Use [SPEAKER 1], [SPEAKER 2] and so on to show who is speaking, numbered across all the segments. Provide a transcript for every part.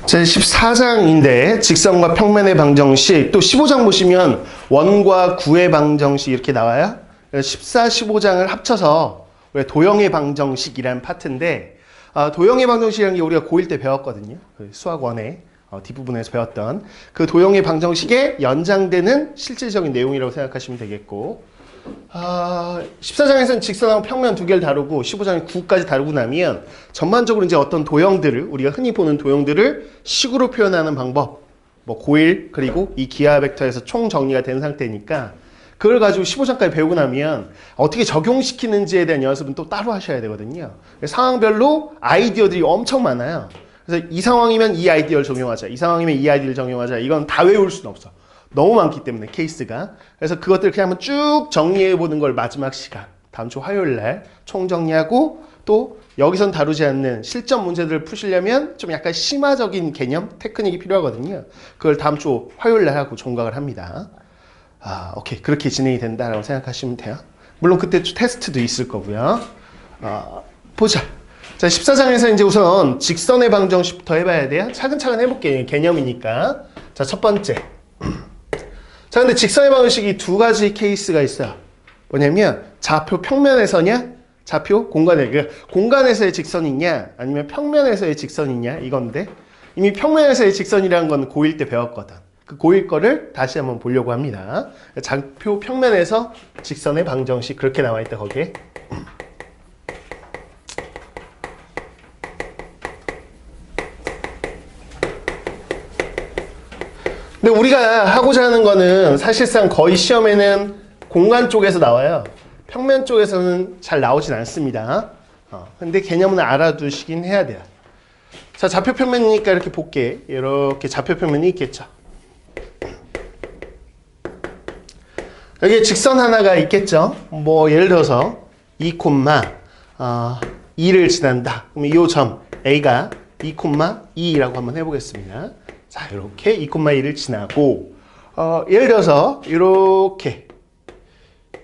[SPEAKER 1] 제 14장인데 직선과 평면의 방정식, 또 15장 보시면 원과 구의 방정식 이렇게 나와요. 14, 15장을 합쳐서 도형의 방정식이라는 파트인데, 도형의 방정식이라는 게 우리가 고1 때 배웠거든요. 수학원의 뒷부분에서 배웠던 그 도형의 방정식에 연장되는 실질적인 내용이라고 생각하시면 되겠고, 14장에서는 직선하고 평면 두 개를 다루고 15장에 구까지 다루고 나면 전반적으로 이제 어떤 도형들을, 우리가 흔히 보는 도형들을 식으로 표현하는 방법, 뭐 고1 그리고 이 기하 벡터에서 총 정리가 된 상태니까 그걸 가지고 15장까지 배우고 나면 어떻게 적용시키는지에 대한 연습은 또 따로 하셔야 되거든요. 상황별로 아이디어들이 엄청 많아요. 그래서 이 상황이면 이 아이디어를 적용하자, 이 상황이면 이 아이디어를 적용하자, 이건 다 외울 수는 없어. 너무 많기 때문에 케이스가. 그래서 그것들을 그냥 한번 쭉 정리해보는 걸 마지막 시간, 다음 주 화요일날 총정리하고, 또 여기선 다루지 않는 실전 문제들을 푸시려면 좀 약간 심화적인 개념, 테크닉이 필요하거든요. 그걸 다음 주 화요일날 하고 종각을 합니다. 오케이. 그렇게 진행이 된다라고 생각하시면 돼요. 물론 그때 테스트도 있을 거고요. 보자. 자, 14장에서 이제 우선 직선의 방정식부터 해봐야 돼요. 차근차근 해볼게요. 개념이니까. 자, 첫 번째. 자, 근데 직선의 방정식이 두 가지 케이스가 있어요. 뭐냐면 좌표 평면에서냐, 좌표 공간에, 공간에서의 직선이냐, 아니면 평면에서의 직선이냐, 이건데, 이미 평면에서의 직선이라는 건 고1 때 배웠거든. 그 고1 거를 다시 한번 보려고 합니다. 좌표 평면에서 직선의 방정식, 그렇게 나와 있다, 거기에. 근데 우리가 하고자 하는 거는 사실상 거의 시험에는 공간 쪽에서 나와요. 평면 쪽에서는 잘 나오진 않습니다. 근데 개념은 알아두시긴 해야 돼요. 자, 좌표 평면이니까 이렇게 볼게. 이렇게 좌표 평면이 있겠죠. 여기에 직선 하나가 있겠죠. 뭐 예를 들어서 2,2를 지난다. 그럼 이 점 A가 2,2라고 한번 해보겠습니다. 자, 이렇게 2,2를 지나고, 예를 들어서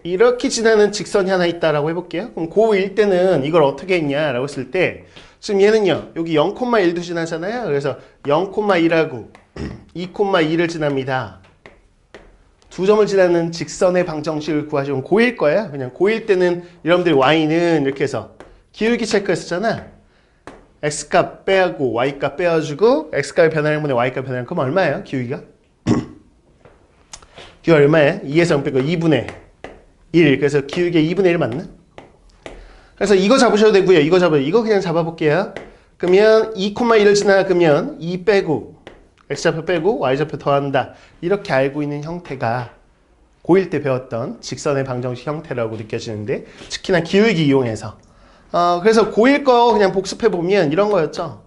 [SPEAKER 1] 이렇게 지나는 직선이 하나 있다라고 해볼게요. 그럼 고1 때는 이걸 어떻게 했냐라고 했을 때, 지금 얘는요, 여기 0,1도 지나잖아요. 그래서 0,1하고 2,2를 지납니다. 두 점을 지나는 직선의 방정식을 구하시면 고1 거예요. 그냥 고1 때는 여러분들이 y는 이렇게 해서 기울기 체크했었잖아. x값 빼고 y값 빼어주고 x값이 변하는 분에 y값이 변하는 그럼 얼마예요? 기울기가? 기울기가 얼마예요? 2에서 0 빼고 2분의 1. 그래서 기울기의 2분의 1 맞나? 그래서 이거 잡으셔도 되고요. 이거 잡아요. 이거 그냥 잡아볼게요. 그러면 2,1을 지나가면 2 빼고 x좌표 빼고 y좌표 더한다. 이렇게 알고 있는 형태가 고1 때 배웠던 직선의 방정식 형태라고 느껴지는데, 특히나 기울기 이용해서. 그래서 고1 거 그냥 복습해보면 이런 거였죠.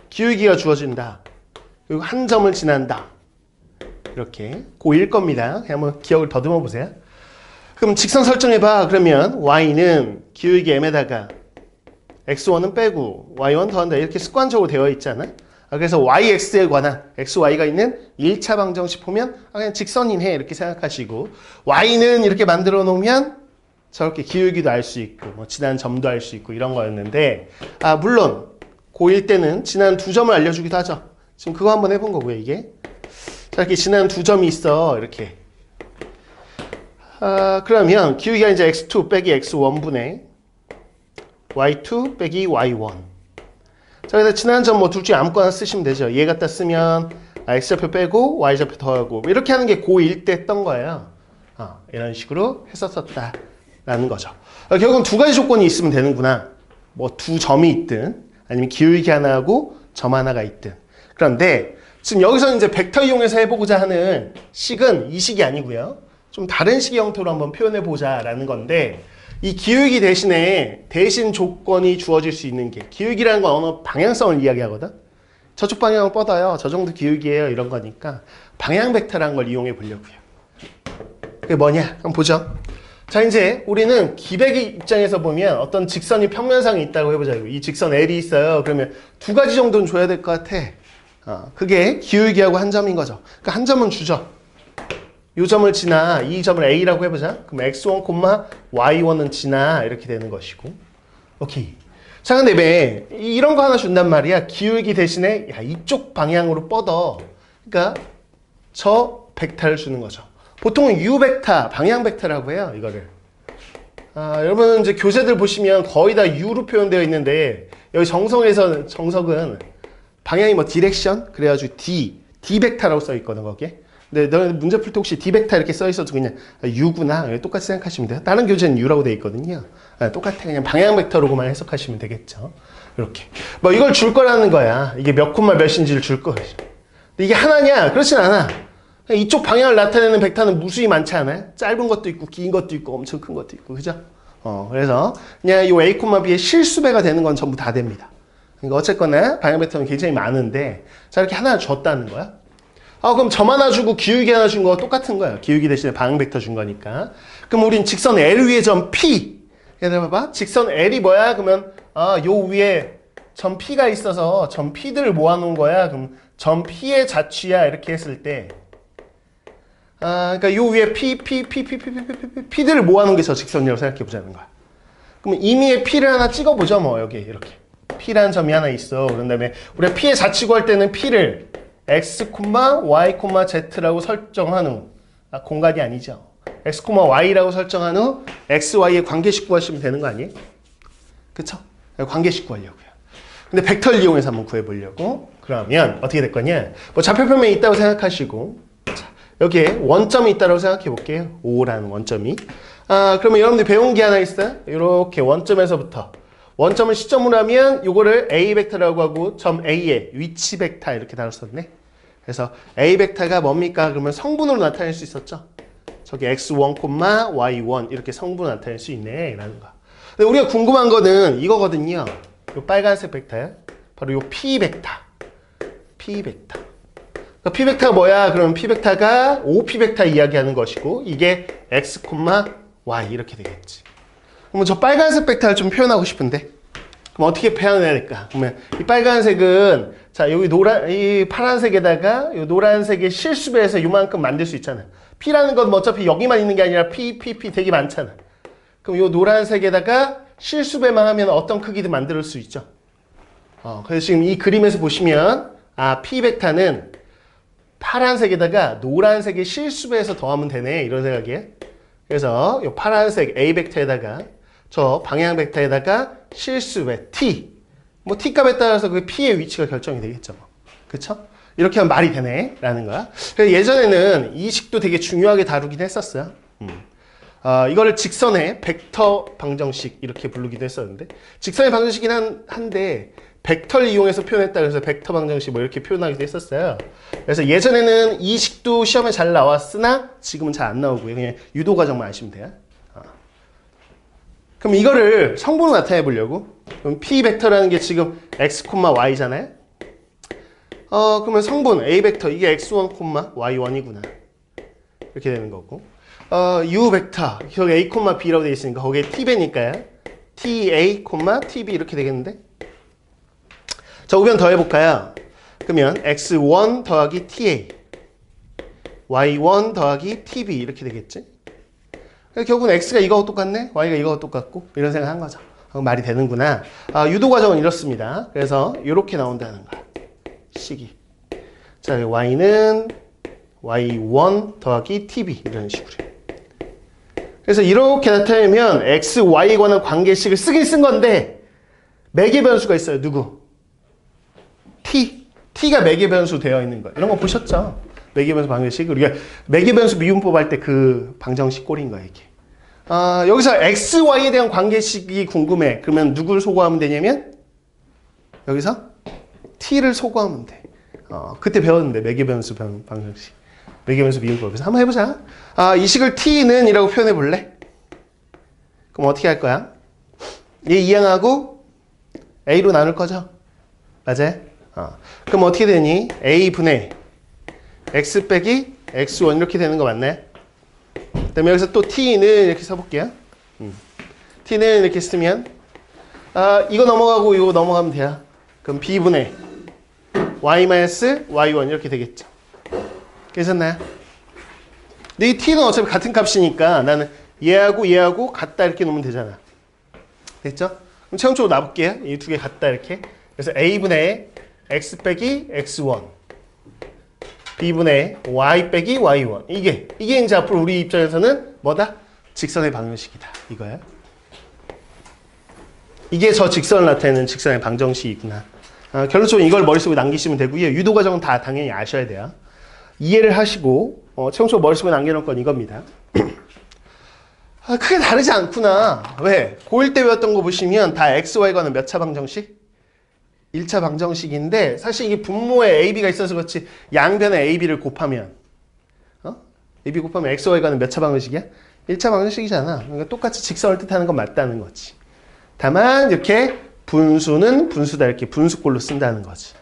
[SPEAKER 1] 기울기가 주어진다. 그리고 한 점을 지난다. 이렇게 고1 겁니다. 그냥 한번 기억을 더듬어 보세요. 그럼 직선 설정해봐. 그러면 y는 기울기 m에다가 x1은 빼고 y1 더한다. 이렇게 습관적으로 되어 있잖아. 그래서 yx에 관한 xy가 있는 1차 방정식 보면 그냥 직선이네 이렇게 생각하시고, y는 이렇게 만들어 놓으면 저렇게 기울기도 알 수 있고 뭐 지난 점도 알 수 있고 이런 거였는데, 물론 고1 때는 지난 두 점을 알려주기도 하죠. 지금 그거 한번 해본 거고요. 이게 자, 이렇게 지난 두 점이 있어. 이렇게 그러면 기울기가 이제 x2 빼기 x1분의 y2 빼기 y1. 자, 그래서 지난 점 뭐 둘 중에 아무거나 쓰시면 되죠. 얘 갖다 쓰면 x좌표 빼고 y좌표 더하고 이렇게 하는 게 고1 때 했던 거예요. 이런 식으로 했었다 라는 거죠. 결국은 두 가지 조건이 있으면 되는구나. 뭐 두 점이 있든 아니면 기울기 하나하고 점 하나가 있든. 그런데 지금 여기서는 이제 벡터 이용해서 해보고자 하는 식은 이 식이 아니고요. 좀 다른 식의 형태로 한번 표현해 보자라는 건데, 이 기울기 대신 조건이 주어질 수 있는 게, 기울기라는 건 어느 방향성을 이야기하거든. 저쪽 방향을 뻗어요. 저 정도 기울기예요. 이런 거니까 방향 벡터라는 걸 이용해 보려고요. 그게 뭐냐? 한번 보죠. 자, 이제 우리는 기백의 입장에서 보면 어떤 직선이 평면상에 있다고 해보자. 이 직선 L이 있어요. 그러면 두 가지 정도는 줘야 될 것 같아. 그게 기울기하고 한 점인 거죠. 그러니까 한 점은 주죠. 이 점을 지나, 이 점을 A라고 해보자. 그럼 x1, y1은 지나 이렇게 되는 것이고. 오케이. 자, 근데 왜 이런 거 하나 준단 말이야. 기울기 대신에 야, 이쪽 방향으로 뻗어. 그러니까 저 벡터를 주는 거죠. 보통은 U 벡터, 방향 벡터라고 해요. 이거를. 여러분 이제 교재들 보시면 거의 다 U로 표현되어 있는데 여기 정석은 방향이 뭐 디렉션 그래가지고 D 벡터라고 써 있거든 거기에. 근데 너는 문제 풀 때 혹시 D 벡터 이렇게 써 있어도 그냥 U구나 똑같이 생각하시면 돼요. 다른 교재는 U라고 돼 있거든요. 똑같아 그냥 방향 벡터로만 해석하시면 되겠죠. 이렇게 뭐 이걸 줄 거라는 거야. 이게 몇 콤마 몇인지를 줄 거야. 근데 이게 하나냐? 그렇진 않아. 이쪽 방향을 나타내는 벡터는 무수히 많지 않아요? 짧은 것도 있고 긴 것도 있고 엄청 큰 것도 있고 그죠? 그래서 그냥 이 A, B의 실수배가 되는 건 전부 다 됩니다. 그러니까 어쨌거나 방향 벡터는 굉장히 많은데 자 이렇게 하나 줬다는 거야. 그럼 점 하나 주고 기울기 하나 준 거 똑같은 거야. 기울기 대신에 방향 벡터 준 거니까. 그럼 우린 직선 L 위에 점 P. 얘들아 봐봐. 직선 L이 뭐야? 그러면 요 위에 점 P가 있어서 점 P들을 모아놓은 거야. 그럼 점 P의 자취야 이렇게 했을 때 그러니까 요 위에 P들을 모아놓은 게 저 직선이라고 생각해 보자는 거야. 그럼 임의의 P를 하나 찍어보죠, 뭐, 여기, 이렇게. P라는 점이 하나 있어. 그런 다음에, 우리가 P의 자치 구할 때는 P를 X, Y, Z라고 설정한 후, 공간이 아니죠. X, Y라고 설정한 후, X, Y의 관계식 구하시면 되는 거 아니에요? 그쵸? 관계식 구하려고요. 근데 벡터를 이용해서 한번 구해보려고. 그러면, 어떻게 될 거냐? 뭐, 좌표표면에 있다고 생각하시고, 여기에 원점이 있다고 생각해 볼게요. 5라는 원점이. 그러면 여러분들 배운 게 하나 있어요? 이렇게 원점에서부터. 원점을 시점으로 하면 요거를 A 벡터라고 하고 점 A의 위치 벡터 이렇게 다뤘었네. 그래서 A 벡터가 뭡니까? 그러면 성분으로 나타낼 수 있었죠. 저기 X1, Y1 이렇게 성분으로 나타낼 수 있네. 라는 거. 근데 우리가 궁금한 거는 이거거든요. 요 빨간색 벡터야. 바로 요 P 벡터. P 벡터. P 벡터가 뭐야? 그러면 P 벡터가 OP 벡터 이야기하는 것이고 이게 X, Y 이렇게 되겠지. 그러면 저 빨간색 벡터를 좀 표현하고 싶은데 그럼 어떻게 표현해야 될까? 그러면 이 빨간색은 자 여기 이 파란색에다가 이 노란색의 실수배해서 요만큼 만들 수 있잖아. P라는 건 뭐 어차피 여기만 있는 게 아니라 P 되게 많잖아. 그럼 이 노란색에다가 실수배만 하면 어떤 크기도 만들 수 있죠. 그래서 지금 이 그림에서 보시면 P 벡터는 파란색에다가 노란색의 실수배해서 더하면 되네 이런 생각이에요. 그래서 이 파란색 A 벡터에다가 저 방향 벡터에다가 실수배 T 뭐 T 값에 따라서 그 P의 위치가 결정이 되겠죠. 그쵸? 이렇게 하면 말이 되네 라는 거야. 그래서 예전에는 이 식도 되게 중요하게 다루긴 했었어요. 이거를 직선의 벡터 방정식 이렇게 부르기도 했었는데 직선의 방정식이긴 한데 벡터를 이용해서 표현했다 그래서 벡터 방정식 뭐 이렇게 표현하기도 했었어요. 그래서 예전에는 이 식도 시험에 잘 나왔으나 지금은 잘 안 나오고요. 그냥 유도 과정만 아시면 돼요. 그럼 이거를 성분으로 나타내 보려고. 그럼 P 벡터라는 게 지금 X, Y잖아요. 그러면 성분 A 벡터 이게 X1, Y1이구나. 이렇게 되는 거고. U 벡터 여기 A, B라고 되어 있으니까 거기에 T배니까요. TA, TB 이렇게 되겠는데. 자, 우변 더 해볼까요? 그러면 X1 더하기 TA Y1 더하기 TB 이렇게 되겠지? 결국은 X가 이거하고 똑같네? Y가 이거하고 똑같고 이런 생각 한 거죠. 말이 되는구나. 유도 과정은 이렇습니다. 그래서 이렇게 나온다는 거야. 식이. 자, Y는 Y1 더하기 TB 이런 식으로. 그래서 이렇게 나타내면 X, Y에 관한 관계식을 쓰긴 쓴 건데 매개 변수가 있어요. 누구? T가 매개 변수 되어 있는 거예요. 이런 거 보셨죠? 매개 변수 방정식. 우리가 매개 변수 미분법 할 때 그 방정식 꼴인 거야, 이게. 여기서 X, Y에 대한 관계식이 궁금해. 그러면 누구를 소거하면 되냐면 여기서 T를 소거하면 돼. 그때 배웠는데 매개 변수 방정식. 매개 변수 미분법에서 한번 해보자. 이 식을 T는 이라고 표현해 볼래? 그럼 어떻게 할 거야? 얘 이항하고 A로 나눌 거죠? 맞아요? 그럼 어떻게 되니? A분의 X 빼기 X1 이렇게 되는 거 맞네? 그 다음에 여기서 또 T는 이렇게 써볼게요. T는 이렇게 쓰면 이거 넘어가고 이거 넘어가면 돼요. 그럼 B분의 Y-Y1 이렇게 되겠죠. 괜찮나요? 근데 이 T는 어차피 같은 값이니까 나는 얘하고 같다 이렇게 놓으면 되잖아. 됐죠? 그럼 최종적으로 놔볼게요. 이 두 개 같다 이렇게. 그래서 a분의 x 빼기 x1, b분의 y 빼기 y1. 이게 이제 앞으로 우리 입장에서는 뭐다? 직선의 방정식이다. 이거야. 이게 저 직선을 나타내는 직선의 방정식이구나. 결론적으로 이걸 머릿속에 남기시면 되고요. 유도 과정은 다 당연히 아셔야 돼요. 이해를 하시고 최종적으로 머릿속에 남겨놓을 건 이겁니다. 크게 다르지 않구나. 왜? 고1 때 배웠던 거 보시면 다 x, y 관은 몇 차 방정식? 1차 방정식인데 사실 이게 분모에 AB가 있어서 그렇지 양변에 AB를 곱하면 AB 곱하면 x, y 관은 몇 차 방정식이야? 1차 방정식이잖아. 그러니까 똑같이 직선을 뜻하는 건 맞다는 거지. 다만 이렇게 분수는 분수다 이렇게 분수꼴로 쓴다는 거지.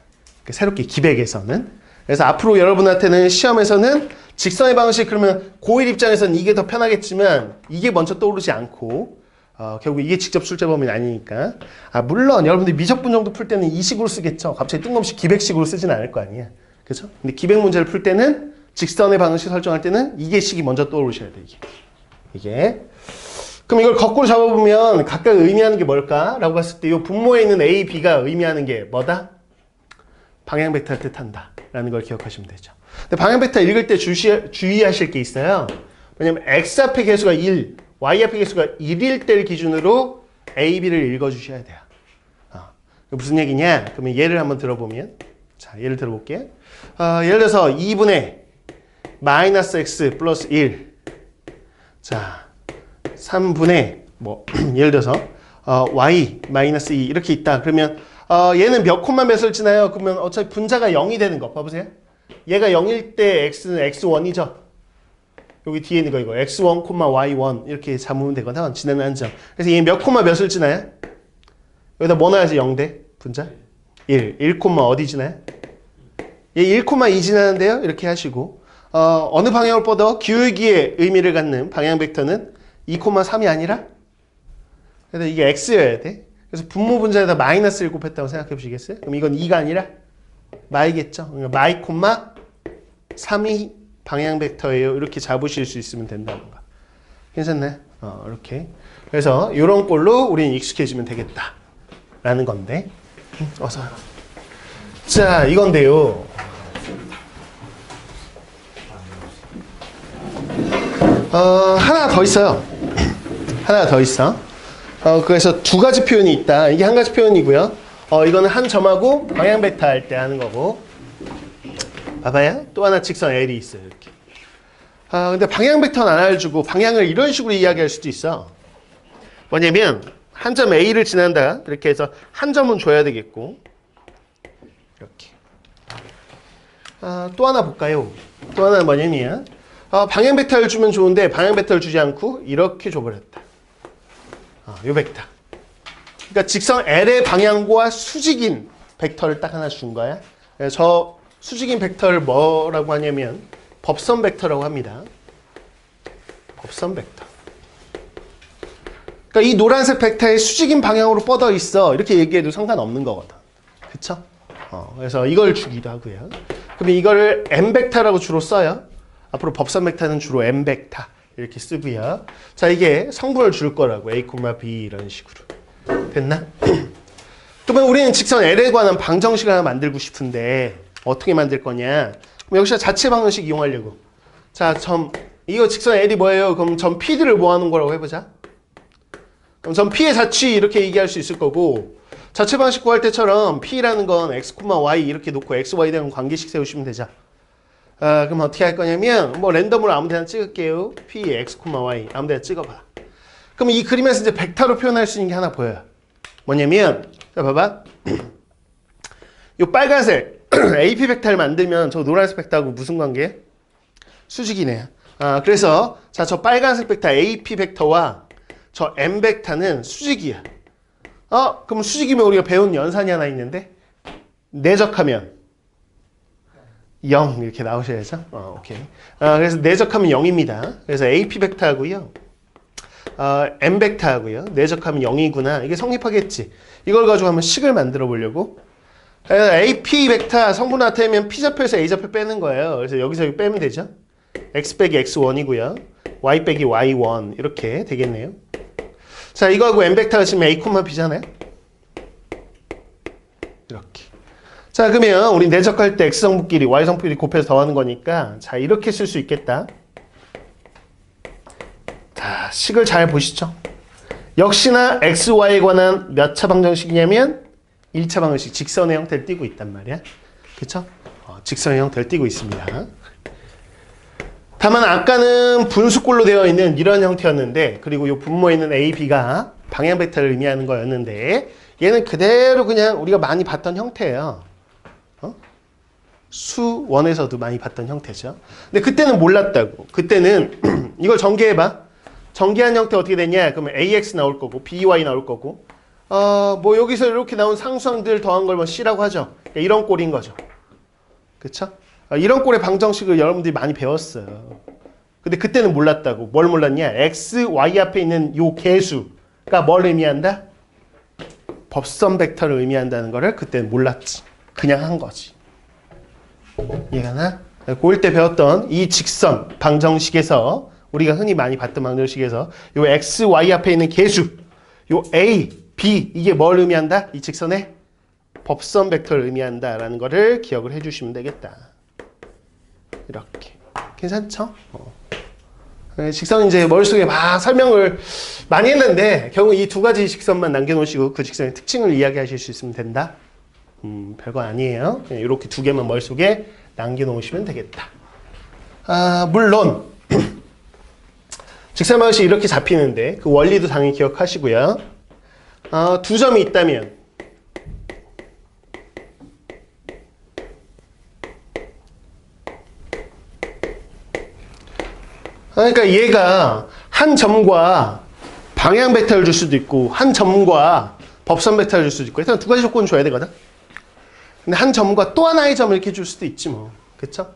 [SPEAKER 1] 새롭게 기백에서는. 그래서 앞으로 여러분한테는 시험에서는 직선의 방식 그러면 고1 입장에서는 이게 더 편하겠지만 이게 먼저 떠오르지 않고 결국 이게 직접 출제 범위는 아니니까. 물론 여러분들이 미적분 정도 풀 때는 이 식으로 쓰겠죠. 갑자기 뜬금없이 기백식으로 쓰진 않을 거 아니야. 그렇죠? 근데 기백 문제를 풀 때는 직선의 방식 설정할 때는 이게 식이 먼저 떠오르셔야 돼. 이게. 그럼 이걸 거꾸로 잡아보면 각각 의미하는 게 뭘까라고 봤을 때 이 분모에 있는 A, B가 의미하는 게 뭐다? 방향 벡터를 뜻한다 라는 걸 기억하시면 되죠. 근데 방향 벡터 읽을 때 주의하실 게 있어요. 왜냐면 X 앞의 개수가 1, Y 앞의 개수가 1일 때를 기준으로 A, B를 읽어주셔야 돼요. 무슨 얘기냐? 그러면 예를 한번 들어보면 자, 예를 들어볼게요. 예를 들어서 2분의 마이너스 X 플러스 1 자 3분의 예를 들어서 y 마이너스 2 이렇게 있다. 그러면 얘는 몇 콤마 몇을 지나요? 그러면 어차피 분자가 0이 되는 거 봐보세요. 얘가 0일 때 x는 x1이죠. 여기 뒤에 있는 거 이거 x1, y1 이렇게 잡으면 되거나 지나는 한정. 그래서 얘 몇 콤마 몇을 지나요? 여기다 뭐 넣어야지 0대 분자? 1 어디 지나요? 얘 1, 2 지나는데요. 이렇게 하시고 어느 방향을 뻗어 기울기의 의미를 갖는 방향 벡터는 2,3이 아니라 그래서 이게 x여야 돼. 그래서 분모 분자에다 마이너스를 곱했다고 생각해 보시겠어요? 그럼 이건 2가 아니라 마이겠죠. 그러니까 마이, 3이 방향 벡터예요. 이렇게 잡으실 수 있으면 된다는 거. 괜찮나요? 이렇게. 그래서 이런 꼴로 우리는 익숙해지면 되겠다. 라는 건데. 어서. 자, 이건데요. 하나 더 있어요. 하나 더 있어. 그래서 두 가지 표현이 있다. 이게 한 가지 표현이고요. 이거는 한 점하고 방향 벡터 할 때 하는 거고. 봐봐요. 또 하나 직선 L이 있어요. 이렇게. 근데 방향 벡터는 안 알려주고 방향을 이런 식으로 이야기할 수도 있어. 뭐냐면 한 점 A를 지난다. 이렇게 해서 한 점은 줘야 되겠고. 이렇게. 또 하나 볼까요? 또 하나는 뭐냐면 방향 벡터를 주면 좋은데 방향 벡터를 주지 않고 이렇게 줘버렸다. 요 벡터. 그러니까 직선 L의 방향과 수직인 벡터를 딱 하나 준 거야. 저 수직인 벡터를 뭐라고 하냐면 법선 벡터라고 합니다. 법선 벡터. 그러니까 이 노란색 벡터의 수직인 방향으로 뻗어 있어. 이렇게 얘기해도 상관없는 거거든. 그쵸? 그래서 이걸 주기도 하고요. 그러면 이거를 M 벡터라고 주로 써요. 앞으로 법선 벡터는 주로 M 벡터 이렇게 쓰고요. 자, 이게 성분을 줄 거라고 A, B 이런 식으로. 됐나? 그러면 우리는 직선 L에 관한 방정식을 하나 만들고 싶은데 어떻게 만들 거냐? 그럼 여기서 자체 방정식 이용하려고. 자, 이거 직선 L이 뭐예요? 그럼 점 P들을 모아놓은 거라고 해보자. 그럼 점 P의 자취 이렇게 얘기할 수 있을 거고 자체 방식 구할 때처럼 P라는 건 X, Y 이렇게 놓고 X, Y에 대한 관계식 세우시면 되죠. 그럼 어떻게 할 거냐면 랜덤으로 아무 데나 찍을게요. P, X, Y 아무 데나 찍어봐. 그럼 이 그림에서 이제 벡터로 표현할 수 있는 게 하나 보여요. 뭐냐면 자 봐봐. 요 빨간색 AP 벡터를 만들면 저 노란색 벡터하고 무슨 관계예요? 수직이네요. 그래서 자, 저 빨간색 벡터 AP 벡터와 저 M 벡터는 수직이야. 그럼 수직이면 우리가 배운 연산이 하나 있는데 내적하면 0 이렇게 나오셔야죠. 오케이. 그래서 내적하면 0입니다. 그래서 AP 벡터하고요. M 벡터하고요. 내적하면 0이구나. 이게 성립하겠지. 이걸 가지고 한번 식을 만들어 보려고. AP 벡터 성분 나타내면 P좌표에서 A좌표 빼는 거예요. 그래서 여기서 여기 빼면 되죠. X 빼기 X1이고요. Y 빼기 Y1 이렇게 되겠네요. 자, 이거하고 M 벡터가 지금 A, B잖아요. 자, 그러면 우리 내적할 때 x성분끼리 y성분끼리 곱해서 더하는 거니까 자, 이렇게 쓸 수 있겠다. 자, 식을 잘 보시죠. 역시나 x, y에 관한 몇 차 방정식이냐면 1차 방정식 직선의 형태를 띠고 있단 말이야. 그쵸? 직선의 형태를 띠고 있습니다. 다만 아까는 분수꼴로 되어 있는 이런 형태였는데, 그리고 이 분모에 있는 a, b가 방향 벡터를 의미하는 거였는데, 얘는 그대로 그냥 우리가 많이 봤던 형태예요. 수원에서도 많이 봤던 형태죠. 근데 그때는 몰랐다고. 그때는 이걸 전개해봐. 전개한 형태 어떻게 되냐? 그러면 ax 나올 거고 by 나올 거고, 뭐 여기서 이렇게 나온 상수항들 더한 걸 뭐 c라고 하죠. 이런 꼴인 거죠. 그쵸? 이런 꼴의 방정식을 여러분들이 많이 배웠어요. 근데 그때는 몰랐다고. 뭘 몰랐냐? x, y 앞에 있는 요 개수가 뭘 의미한다? 법선 벡터를 의미한다는 거를 그때는 몰랐지. 그냥 한 거지. 이해가나? 고1 때 배웠던 이 직선 방정식에서 우리가 흔히 많이 봤던 방정식에서 요 x, y 앞에 있는 개수, 요 a, b 이게 뭘 의미한다? 이 직선의 법선 벡터를 의미한다라는 거를 기억을 해주시면 되겠다. 이렇게 괜찮죠? 직선은 이제 머릿속에 막 설명을 많이 했는데 결국 이 두 가지 직선만 남겨놓으시고 그 직선의 특징을 이야기하실 수 있으면 된다. 별거 아니에요. 이렇게 두 개만 머릿속에 남겨놓으시면 되겠다. 물론 직선 방정식이 이렇게 잡히는데 그 원리도 당연히 기억하시고요. 두 점이 있다면 그러니까 얘가 한 점과 방향 벡터를 줄 수도 있고 한 점과 법선 벡터를 줄 수도 있고 일단 두 가지 조건을 줘야 되거든. 근데 한 점과 또 하나의 점을 이렇게 줄 수도 있지 뭐. 그쵸?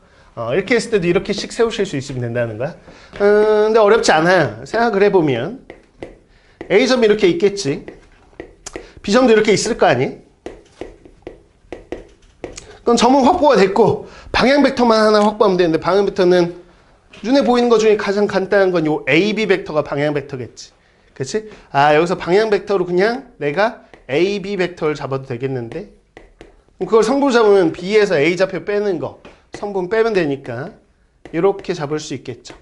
[SPEAKER 1] 이렇게 했을 때도 이렇게씩 세우실 수 있으면 된다는 거야. 근데 어렵지 않아요. 생각을 해보면 A점이 이렇게 있겠지. B점도 이렇게 있을 거 아니? 그럼 점은 확보가 됐고 방향 벡터만 하나 확보하면 되는데 방향 벡터는 눈에 보이는 것 중에 가장 간단한 건 요 AB 벡터가 방향 벡터겠지. 그치? 여기서 방향 벡터로 그냥 내가 AB 벡터를 잡아도 되겠는데 그걸 성분 잡으면 B에서 A 좌표 빼는 거 성분 빼면 되니까 이렇게 잡을 수 있겠죠.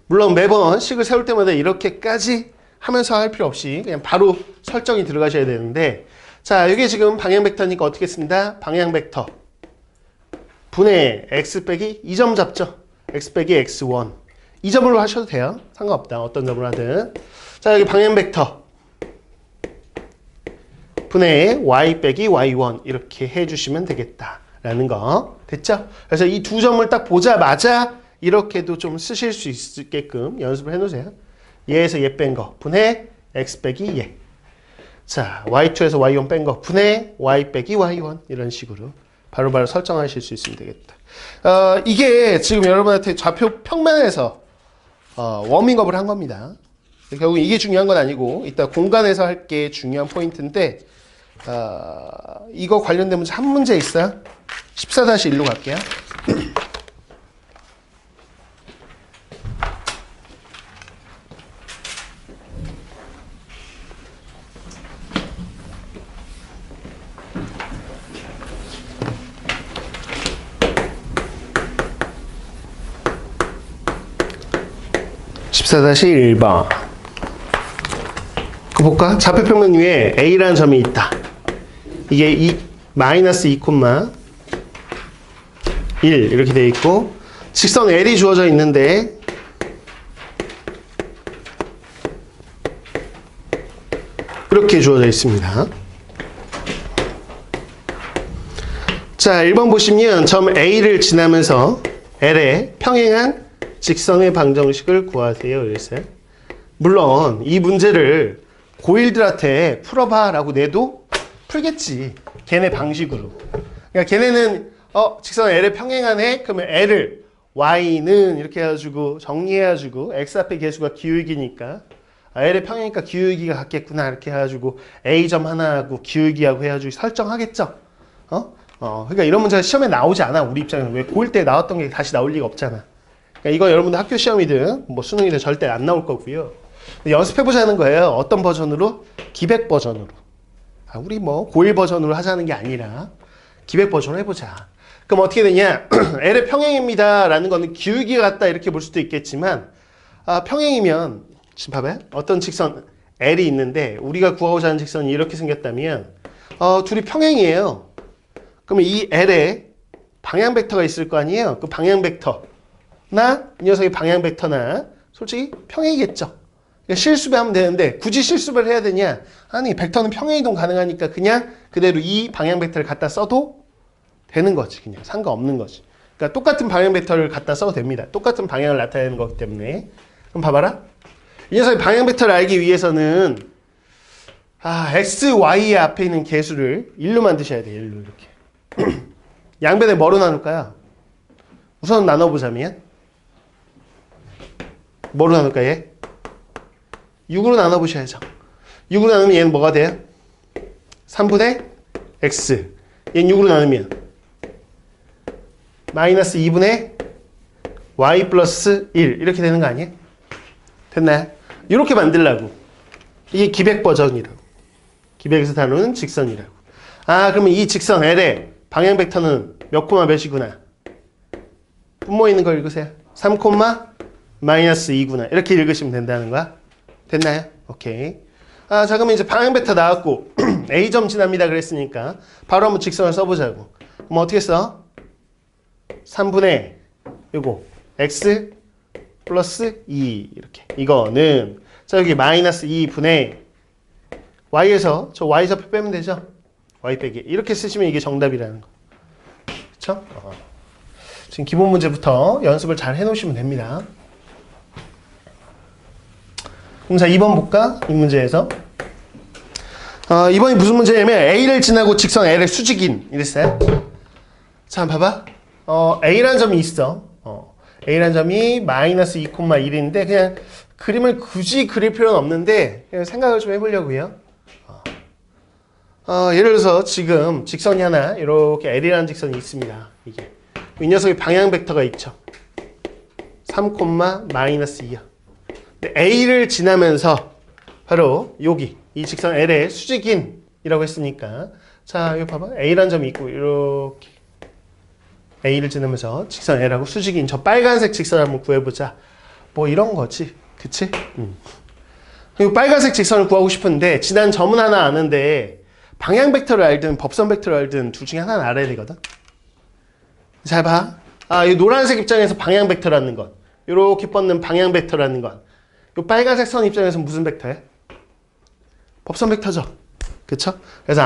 [SPEAKER 1] 물론 매번 식을 세울 때마다 이렇게까지 하면서 할 필요 없이 그냥 바로 설정이 들어가셔야 되는데 자, 이게 지금 방향 벡터니까 어떻게 씁니다? 방향 벡터 분의 x 빼기 2점 잡죠. x 빼기 x1 이 점으로 하셔도 돼요. 상관없다. 어떤 점으로 하든. 자, 여기 방향 벡터 분의 y 빼기 y1 이렇게 해주시면 되겠다라는 거 됐죠? 그래서 이 두 점을 딱 보자마자 이렇게도 좀 쓰실 수 있게끔 연습을 해놓으세요. 얘에서 얘 뺀 거 분의 x 빼기 얘. 자, y2에서 y1 뺀 거 분의 y 빼기 y1 이런 식으로 바로바로 설정하실 수 있으면 되겠다. 이게 지금 여러분한테 좌표 평면에서 워밍업을 한 겁니다. 결국 이게 중요한 건 아니고 이따 공간에서 할 게 중요한 포인트인데 이거 관련된 문제 한 문제 있어요. 14-1로 갈게요. 14-1번. 그 볼까? 좌표평면 위에 A라는 점이 있다. 이게 마이너스 2, 1 이렇게 되어 있고 직선 L이 주어져 있는데 이렇게 주어져 있습니다. 자, 1번 보시면 점 A를 지나면서 L에 평행한 직선의 방정식을 구하세요. 이랬어요. 물론 이 문제를 고1들한테 풀어봐 라고 내도 풀겠지. 걔네 방식으로. 그러니까 걔네는 직선 L에 평행하네? 그러면 L을 Y는 이렇게 해가지고 정리해가지고 X 앞에 개수가 기울기니까 L에 평행이니까 기울기가 같겠구나 이렇게 해가지고 A점 하나하고 기울기하고 해가지고 설정하겠죠. 그러니까 이런 문제가 시험에 나오지 않아. 우리 입장에서. 왜 고1 때 나왔던 게 다시 나올 리가 없잖아. 그러니까 이거 여러분들 학교 시험이든 뭐 수능이든 절대 안 나올 거고요. 연습해보자는 거예요. 어떤 버전으로? 기백 버전으로. 우리 뭐 고1 버전으로 하자는 게 아니라 기백 버전으로 해보자. 그럼 어떻게 되냐? L의 평행입니다 라는 거는 기울기가 같다 이렇게 볼 수도 있겠지만 평행이면 지금 봐봐요. 어떤 직선 L이 있는데 우리가 구하고자 하는 직선이 이렇게 생겼다면 둘이 평행이에요. 그러면 이 L에 방향 벡터가 있을 거 아니에요. 그 방향 벡터나 이 녀석의 방향 벡터나 솔직히 평행이겠죠. 그러니까 실수배하면 되는데 굳이 실수배를 해야 되냐? 아니 벡터는 평행이동 가능하니까 그냥 그대로 이 방향 벡터를 갖다 써도 되는 거지. 그냥 상관없는 거지. 그러니까 똑같은 방향 벡터를 갖다 써도 됩니다. 똑같은 방향을 나타내는 거기 때문에. 그럼 봐봐라. 이 녀석의 방향 벡터를 알기 위해서는 x, y의 앞에 있는 개수를 1로 만드셔야 돼요. 1로 이렇게. 양변에 뭐로 나눌까요? 우선 나눠보자면 뭐로 나눌까 얘? 6으로 나눠보셔야죠. 6으로 나누면 얘는 뭐가 돼요? 3분의 x. 얘는 6으로 나누면 마이너스 2분의 y 플러스 1 이렇게 되는 거 아니에요? 됐나요? 이렇게 만들라고. 이게 기백 버전이라고. 기백에서 다루는 직선이라고. 그러면 이 직선 L의 방향 벡터는 몇 콤마 몇이구나. 분모 있는 걸 읽으세요. 3 콤마 마이너스 2구나. 이렇게 읽으시면 된다는 거야. 됐나요? 오케이. 자, 그러면 이제 방향 벡터 나왔고 A점 지납니다 그랬으니까 바로 한번 직선을 써보자고. 그럼 어떻게 써? 3분의 요거 x 플러스 2 이렇게. 이거는 자 여기 마이너스 2분의 y에서 저 y좌표 빼면 되죠? y 빼기. 이렇게 쓰시면 이게 정답이라는 거. 그쵸? 지금 기본 문제부터 연습을 잘 해놓으시면 됩니다. 그럼 자 2번 볼까? 이 문제에서 이번이 무슨 문제냐면 A를 지나고 직선 L의 수직인 이랬어요. 자 한번 봐봐. A라는 점이 있어. A라는 점이 마이너스 2,1인데 그냥 그림을 굳이 그릴 필요는 없는데 그냥 생각을 좀 해보려고요. 예를 들어서 지금 직선이 하나 이렇게 L이라는 직선이 있습니다. 이게 이 녀석의 방향 벡터가 있죠. 3, 마이너스 2야. A를 지나면서 바로 여기 이 직선 L의 수직인이라고 했으니까 자 여기 봐봐. A라는 점이 있고 이렇게 A를 지나면서 직선 L하고 수직인 저 빨간색 직선을 한번 구해보자. 뭐 이런 거지. 그치? 그리고 빨간색 직선을 구하고 싶은데 지난 점은 하나 아는데 방향 벡터를 알든 법선 벡터를 알든 둘 중에 하나는 알아야 되거든. 잘 봐. 이 노란색 입장에서 방향 벡터라는 건 이렇게 뻗는 방향 벡터라는 건 이 빨간색 선 입장에서 무슨 벡터야? 법선 벡터죠. 그쵸? 그래서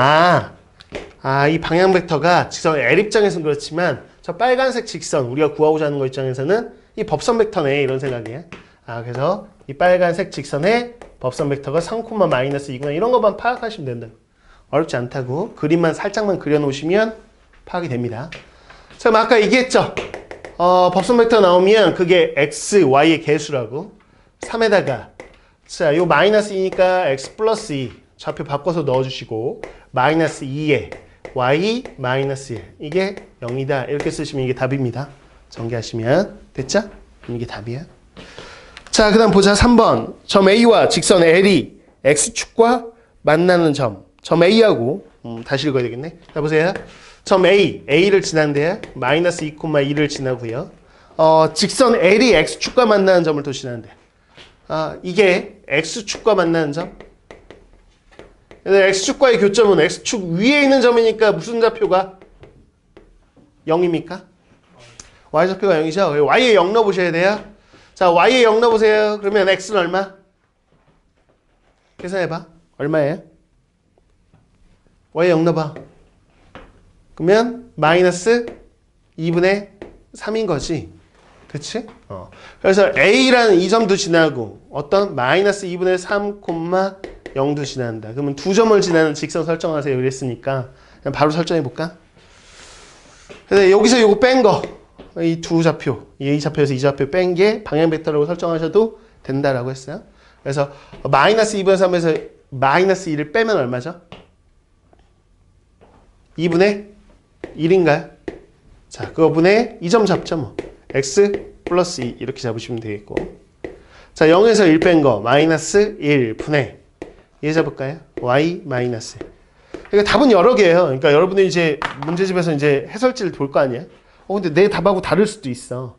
[SPEAKER 1] 이 방향 벡터가 직선 L 입장에서는 그렇지만 저 빨간색 직선 우리가 구하고자 하는 거 입장에서는 이 법선 벡터네 이런 생각이에요. 그래서 이 빨간색 직선의 법선 벡터가 3, 마이너스 2구나 이런 것만 파악하시면 된다. 어렵지 않다고 그림만 살짝만 그려놓으시면 파악이 됩니다. 자, 그럼 아까 얘기했죠. 법선 벡터 나오면 그게 x, y의 개수라고. 3에다가 자, 요 마이너스 2니까 x 플러스 2 좌표 바꿔서 넣어주시고 마이너스 2에 y 마이너스 1 이게 0이다 이렇게 쓰시면 이게 답입니다. 전개하시면 됐죠? 이게 답이야. 자, 그 다음 보자. 3번 점 A와 직선 L이 x축과 만나는 점 A하고 다시 읽어야 되겠네. 자, 보세요. 점 A를 지난데 마이너스 2,2를 지나고요. 직선 L이 x축과 만나는 점을 또 지난데 이게 x축과 만나는 점. x축과의 교점은 x축 위에 있는 점이니까 무슨 좌표가 0입니까? y좌표가 0이죠. y에 0 넣어보셔야 돼요. 자, y에 0 넣어보세요. 그러면 x는 얼마? 계산해봐. 얼마예요? y에 0 넣어봐. 그러면 마이너스 2분의 3인 거지. 그치? 그래서 A라는 이 점도 지나고 어떤 마이너스 2분의 3, 0도 지난다. 그러면 두 점을 지나는 직선 설정하세요. 이랬으니까 그냥 바로 설정해볼까? 그래서 여기서 요거 뺀 거, 이 두 좌표, 이 좌표에서 이 좌표 뺀 게 방향 벡터라고 설정하셔도 된다라고 했어요. 그래서 마이너스 2분의 3에서 마이너스 2를 빼면 얼마죠? 2분의 1인가요? 자, 그거 분의 2점 잡죠 뭐. x 플러스 2 이렇게 잡으시면 되겠고. 자, 0에서 1 뺀 거 마이너스 1 분의 얘 잡을까요? y 마이너스 1. 그러니까 답은 여러 개예요. 그러니까 여러분들이 이제 문제집에서 이제 해설지를 볼 거 아니야. 근데 내 답하고 다를 수도 있어.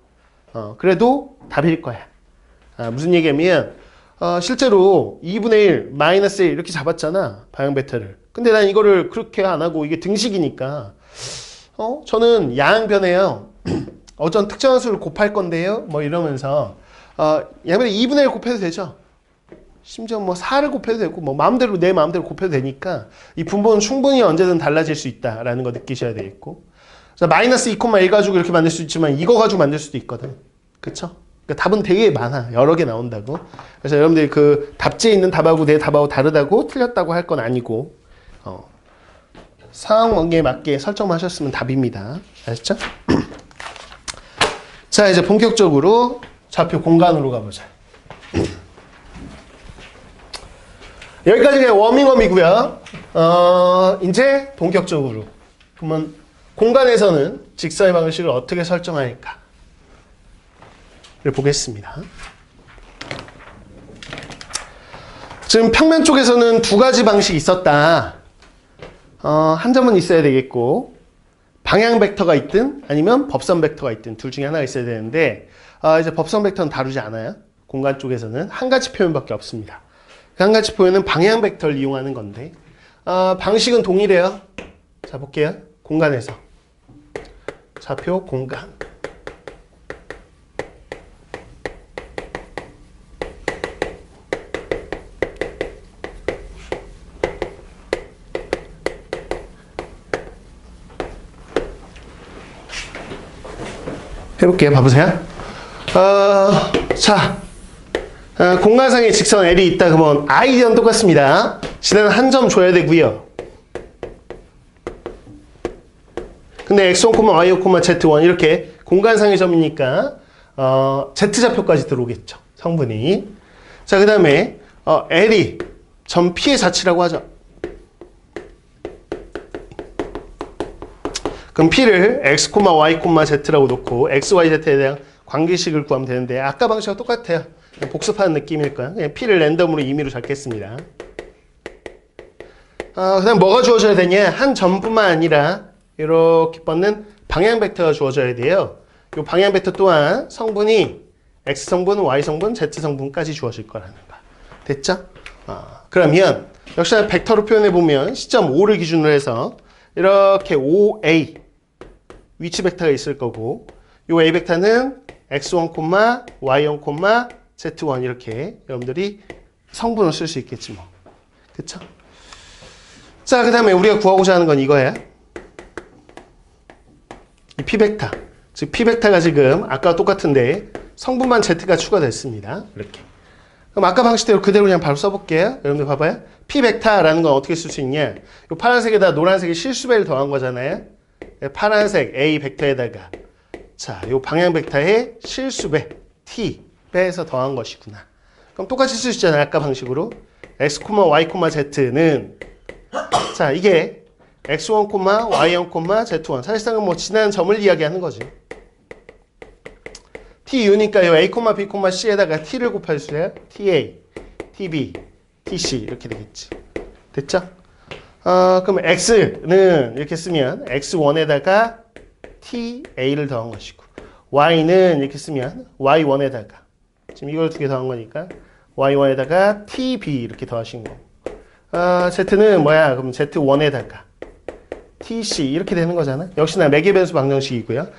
[SPEAKER 1] 그래도 답일 거야. 무슨 얘기냐면 실제로 2분의 1, 마이너스 1 이렇게 잡았잖아. 방향 벡터를. 근데 난 이거를 그렇게 안 하고 이게 등식이니까 저는 양변에요. 어떤 특정한 수를 곱할 건데요. 뭐 이러면서 양변에 2분의 1 곱해도 되죠. 심지어 뭐 4를 곱해도 되고 뭐 마음대로 내 마음대로 곱해도 되니까 이 분모는 충분히 언제든 달라질 수 있다라는 거 느끼셔야 되겠고. 자, 마이너스 2,1 가지고 이렇게 만들 수 있지만 이거 가지고 만들 수도 있거든. 그쵸? 그러니까 답은 되게 많아. 여러 개 나온다고. 그래서 여러분들이 그 답지에 있는 답하고 내 답하고 다르다고 틀렸다고 할 건 아니고 상황에 맞게 설정하셨으면 답입니다. 아셨죠? 자, 이제 본격적으로 좌표 공간으로 가보자. 여기까지 그냥 워밍업이고요. 이제 본격적으로 그러면 공간에서는 직선의 방식을 어떻게 설정할까를 보겠습니다. 지금 평면 쪽에서는 두 가지 방식이 있었다. 한 점은 있어야 되겠고 방향 벡터가 있든 아니면 법선 벡터가 있든 둘 중에 하나가 있어야 되는데 이제 법선 벡터는 다루지 않아요. 공간 쪽에서는 한 가지 표현밖에 없습니다. 그 한 가지 표현은 방향 벡터를 이용하는 건데 방식은 동일해요. 자, 볼게요. 공간에서 좌표 공간 해볼게요. 봐보세요. 자, 공간상에 직선 L이 있다 그러면 아이디어는 똑같습니다. 지나는 한 점 줘야 되고요. 근데 x1, y1, z1 이렇게 공간상의 점이니까 z좌표까지 들어오겠죠. 성분이. 자, 그 다음에 L이 점 P의 자치라고 하죠. 그럼 P를 x, y, z라고 놓고 x, y, z에 대한 관계식을 구하면 되는데 아까 방식과 똑같아요. 복습하는 느낌일 거야. 그냥 P를 랜덤으로 임의로 잡겠습니다. 그 다음 뭐가 주어져야 되냐? 한 점뿐만 아니라 이렇게 뻗는 방향 벡터가 주어져야 돼요. 이 방향 벡터 또한 성분이 X성분, Y성분, Z성분까지 주어질 거라는 거. 됐죠? 그러면 역시나 벡터로 표현해보면 시점 5를 기준으로 해서 이렇게 5A 위치 벡터가 있을 거고 이 A 벡터는 X1, Y1, Z1 이렇게 여러분들이 성분을 쓸 수 있겠지 뭐. 그쵸? 자, 그 다음에 우리가 구하고자 하는 건 이거예요. 이 P 벡터. 즉 P 벡터가 지금 아까와 똑같은데 성분만 Z가 추가됐습니다. 이렇게. 그럼 아까 방식대로 그대로 그냥 바로 써볼게요. 여러분들 봐봐요. P 벡터라는 건 어떻게 쓸 수 있냐? 이 파란색에다 노란색의 실수배를 더한 거잖아요. 파란색 A 벡터에다가 자, 이 방향 벡터의 실수배 T 배에서 더한 것이구나. 그럼 똑같이 쓸 수 있잖아요. 아까 방식으로. X, Y, Z는 자, 이게 X1, Y1, Z1 사실상은 뭐 지난 점을 이야기하는 거지. TU니까 요 A, B, C에다가 T를 곱해주세요. TA, TB, TC 이렇게 되겠지. 됐죠? 그럼 X는 이렇게 쓰면 X1에다가 TA를 더한 것이고 Y는 이렇게 쓰면 Y1에다가 지금 이걸 두 개 더한 거니까 Y1에다가 TB 이렇게 더하신 거고 Z는 뭐야? 그럼 Z1에다가 TC 이렇게 되는 거잖아. 역시나 매개 변수 방정식이고요.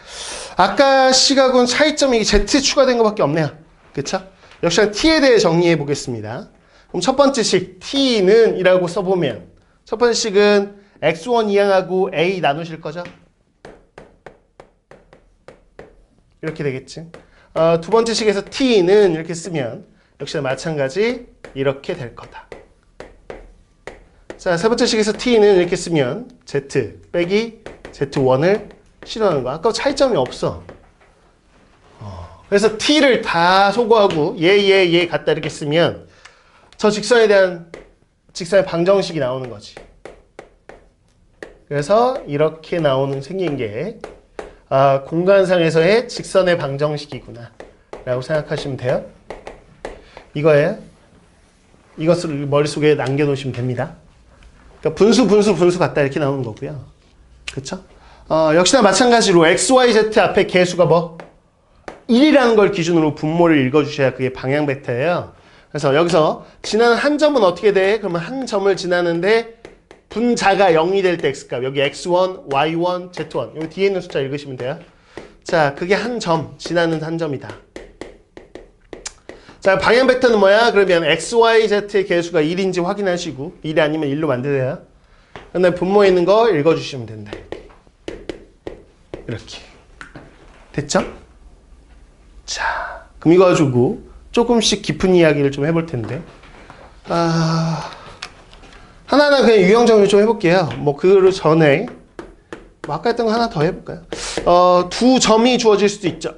[SPEAKER 1] 아까 C하고는 차이점이 Z 추가된 것밖에 없네요. 그쵸? 역시나 T에 대해 정리해 보겠습니다. 그럼 첫 번째 식 T는 이라고 써보면 첫 번째 식은 X1 이항하고 A 나누실 거죠? 이렇게 되겠지. 두 번째 식에서 T는 이렇게 쓰면 역시나 마찬가지 이렇게 될 거다. 자, 세 번째 식에서 T는 이렇게 쓰면 Z 빼기 Z1을 실어하는 거. 아까 차이점이 없어. 그래서 T를 다 소거하고 얘 갖다 이렇게 쓰면 저 직선에 대한 직선의 방정식이 나오는 거지. 그래서 이렇게 생긴 게 공간상에서의 직선의 방정식이구나 라고 생각하시면 돼요. 이거예요. 이것을 머릿속에 남겨놓으시면 됩니다. 그러니까 분수 같다 이렇게 나오는 거고요. 그쵸? 역시나 마찬가지로 x, y, z 앞에 개수가 뭐 1이라는 걸 기준으로 분모를 읽어주셔야 그게 방향 벡터예요. 그래서 여기서 지나는 한 점은 어떻게 돼? 그러면 한 점을 지나는데 분자가 0이 될 때 x값. 여기 x1, y1, z1. 여기 뒤에 있는 숫자 읽으시면 돼요. 자, 그게 한 점, 지나는 한 점이다. 자, 방향 벡터는 뭐야? 그러면 x, y, z의 개수가 1인지 확인하시고 1이 아니면 1로 만드세요. 그다음에 분모에 있는 거 읽어주시면 된다. 이렇게. 됐죠? 자, 그럼 이거 가지고 조금씩 깊은 이야기를 좀 해볼 텐데 하나하나 그냥 유형 정리 좀 해볼게요. 뭐 그 전에 뭐 아까 했던 거 하나 더 해볼까요? 두 점이 주어질 수도 있죠.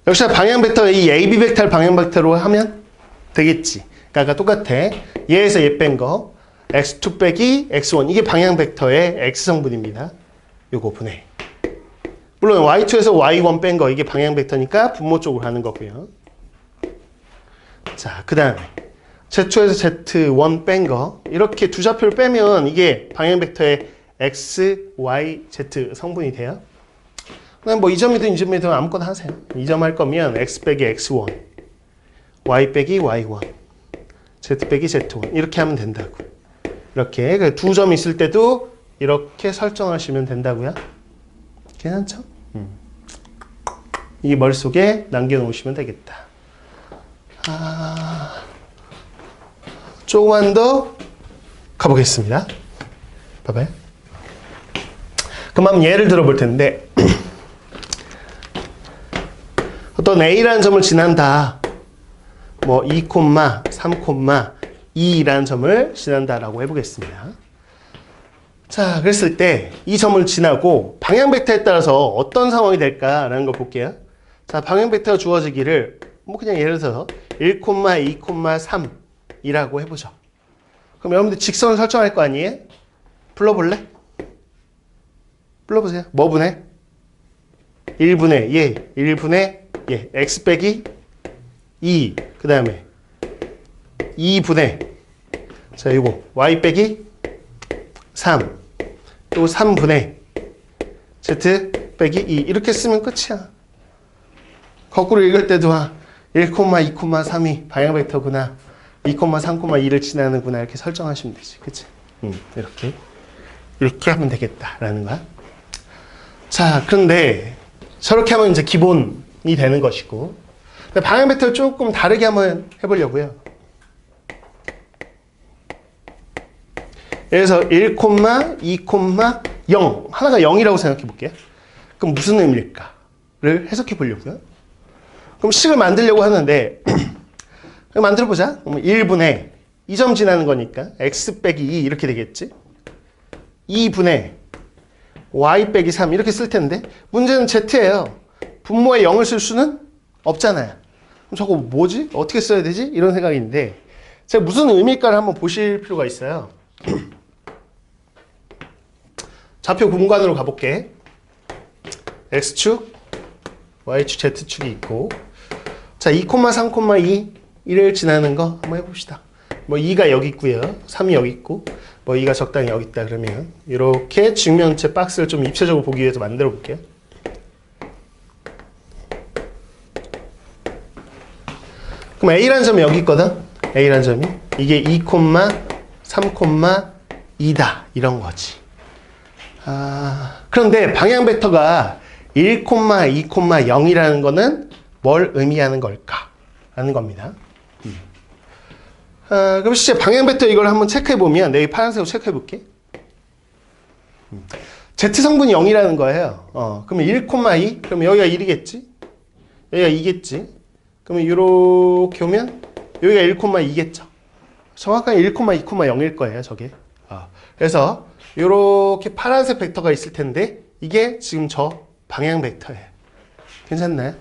[SPEAKER 1] 역시나 방향 벡터 이 AB 벡터를 방향 벡터로 하면 되겠지. 그러니까 똑같아. 얘에서 얘 뺀 거 x2 빼기 x1 이게 방향 벡터의 x 성분입니다. 요거 분해. 물론 y2에서 y1 뺀 거 이게 방향 벡터니까 분모 쪽으로 하는 거고요. 자, 그 다음에 z2에서 z1 뺀 거 이렇게 두 좌표를 빼면 이게 방향 벡터의 x, y, z 성분이 돼요. 그다음 뭐 이 점이든 이 점이든 아무거나 하세요. 이 점 할 거면 x 빼기 x1, y 빼기 y1, z 빼기 z1 이렇게 하면 된다고. 이렇게 두 점 있을 때도 이렇게 설정하시면 된다고요. 괜찮죠? 이 머릿속에 남겨놓으시면 되겠다. 조금만 더 가보겠습니다. 봐봐요. 그럼 한번 예를 들어볼 텐데 어떤 A라는 점을 지난다. 뭐 2, 3, 2라는 점을 지난다라고 해보겠습니다. 자, 그랬을 때 이 점을 지나고 방향 벡터에 따라서 어떤 상황이 될까라는 걸 볼게요. 자, 방향 벡터가 주어지기를 뭐 그냥 예를 들어서 1, 2, 3이라고 해보죠. 그럼 여러분들 직선을 설정할 거 아니에요? 불러볼래? 불러보세요. 뭐 분해? 1분의 예, 1분의 예, x 빼기 2, 그 다음에 2분의 자, 이거 y 빼기 3, 또 3분의 z 빼기 2 이렇게 쓰면 끝이야. 거꾸로 읽을 때도 1, 2, 3이 방향 벡터구나. 2, 3, 2를 지나는구나. 이렇게 설정하시면 되지. 그치? 이렇게 하면 되겠다라는 거야. 자, 그런데 저렇게 하면 이제 기본이 되는 것이고 방향 벡터를 조금 다르게 한번 해보려고요. 예를 들어서 1, 2, 0 하나가 0이라고 생각해 볼게요. 그럼 무슨 의미일까를 해석해 보려고요. 그럼 식을 만들려고 하는데 만들어 보자. 그럼 1분의 2점 지나는 거니까 x 빼기 2 이렇게 되겠지. 2분의 y 빼기 3 이렇게 쓸 텐데 문제는 z예요. 분모에 0을 쓸 수는 없잖아요. 그럼 저거 뭐지? 어떻게 써야 되지? 이런 생각인데 제가 무슨 의미일까를 한번 보실 필요가 있어요. 좌표 공간으로 가볼게. x축, y축, z축이 있고 자, 2, 3, 2를 지나는 거 한번 해봅시다. 뭐 2가 여기 있고요. 3이 여기 있고 뭐 2가 적당히 여기 있다 그러면 이렇게 직면체 박스를 좀 입체적으로 보기 위해서 만들어 볼게요. 그럼 A라는 점이 여기 있거든. A라는 점이 이게 2, 3, 2다 이런 거지. 그런데 방향 벡터가 1, 2, 0이라는 거는 뭘 의미하는 걸까? 라는 겁니다. 그럼 실제 방향 벡터 이걸 한번 체크해 보면 내가 파란색으로 체크해 볼게. Z 성분이 0이라는 거예요. 그러면 1, 2, 그러면 여기가 1이겠지? 여기가 2겠지? 그러면 이렇게 오면 여기가 1, 2겠죠? 정확하게 1, 2, 0일 거예요, 저게. 그래서 이렇게 파란색 벡터가 있을 텐데 이게 지금 저 방향 벡터예요. 괜찮나요?